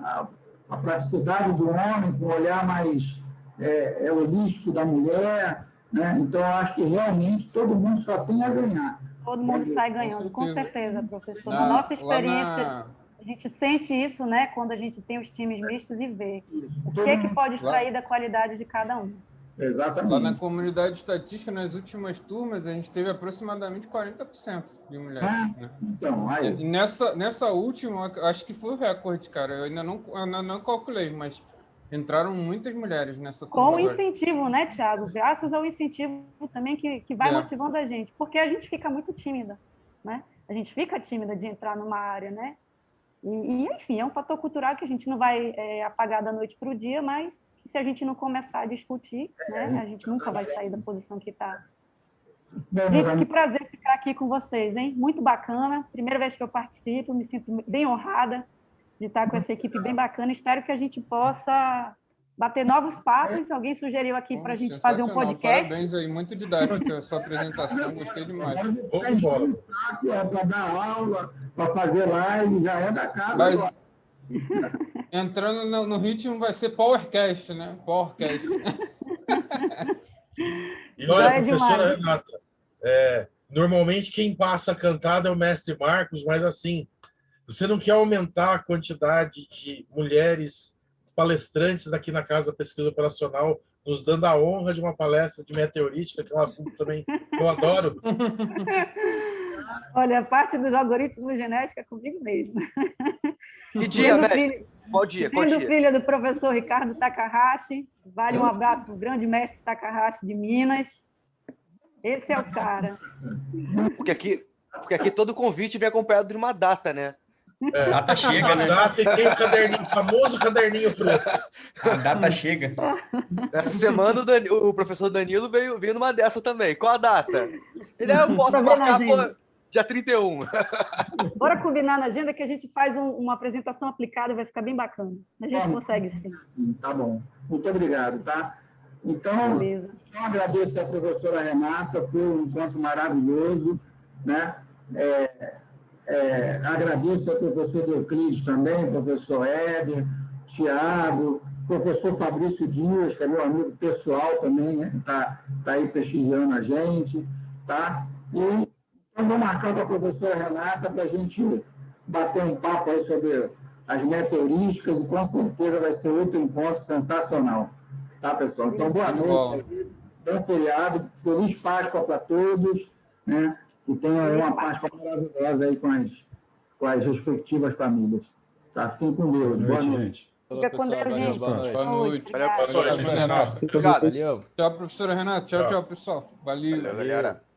a praticidade do homem com o olhar mais holístico da mulher, né, então eu acho que realmente todo mundo só tem a ganhar. Todo mundo sai ganhando, com certeza, professor. Na nossa experiência, a gente sente isso, né, quando a gente tem os times mistos e vê o que pode extrair da qualidade de cada um. Exatamente. Lá na comunidade estatística, nas últimas turmas, a gente teve aproximadamente 40% de mulheres. Né? Então, aí. E nessa última, acho que foi o recorde, cara. Eu ainda não calculei, mas entraram muitas mulheres nessa turma. Com o incentivo, né, Thiago? Graças ao incentivo também que vai motivando a gente. Porque a gente fica muito tímida, né? A gente fica tímida de entrar numa área, né? E enfim, é um fator cultural que a gente não vai apagar da noite para o dia, mas se a gente não começar a discutir, né, a gente nunca vai sair da posição que está. Gente, que prazer ficar aqui com vocês, hein? Muito bacana. Primeira vez que eu participo, me sinto bem honrada de estar com essa equipe bem bacana. Espero que a gente possa bater novos papos. Alguém sugeriu aqui para a gente fazer um podcast. Parabéns aí, muito didática a sua apresentação, gostei demais. Para dar aula, para fazer live, já é da casa. Mas, entrando no ritmo, vai ser Powercast, né? Powercast. E olha, professora Renata, normalmente quem passa a cantada é o mestre Marcos, mas assim, você não quer aumentar a quantidade de mulheres palestrantes aqui na Casa Pesquisa Operacional, nos dando a honra de uma palestra de meteorística, que é um assunto também que eu adoro. Olha, a parte dos algoritmos genéticos é comigo mesmo. Que dia, velho? Qual dia? Sendo filha do professor Ricardo Takahashi, vale um abraço para o grande mestre Takahashi de Minas. Esse é o cara. Porque aqui todo convite vem acompanhado de uma data, né? A data chega, né? Data, e tem o caderninho, famoso caderninho pronto. A data chega. Essa semana o professor Danilo veio numa dessa também. Qual a data? Eu posso marcar dia 31. Bora combinar na agenda que a gente faz uma apresentação aplicada e vai ficar bem bacana. A gente consegue, sim. Tá bom. Muito obrigado, tá? Então, eu agradeço a professora Renata, foi um encontro maravilhoso, né? Agradeço ao professor Euclides também, professor Éder, Tiago, professor Fabrício Dias, que é meu amigo pessoal também, né? Tá aí prestigiando a gente, tá? E eu vou marcar com a professora Renata para a gente bater um papo aí sobre as meteorísticas e com certeza vai ser outro encontro sensacional. Tá, pessoal? Então, boa noite. Bom feriado, feliz Páscoa para todos, né? Que tenham uma Páscoa maravilhosa aí com as respectivas famílias. Tá? Fiquem com Deus. Boa noite, gente. Fica com Deus, gente. Boa noite. Valeu, professora. Obrigado. Obrigado. Tchau, professora Renata. Tchau, pessoal. Valeu. Valeu, galera.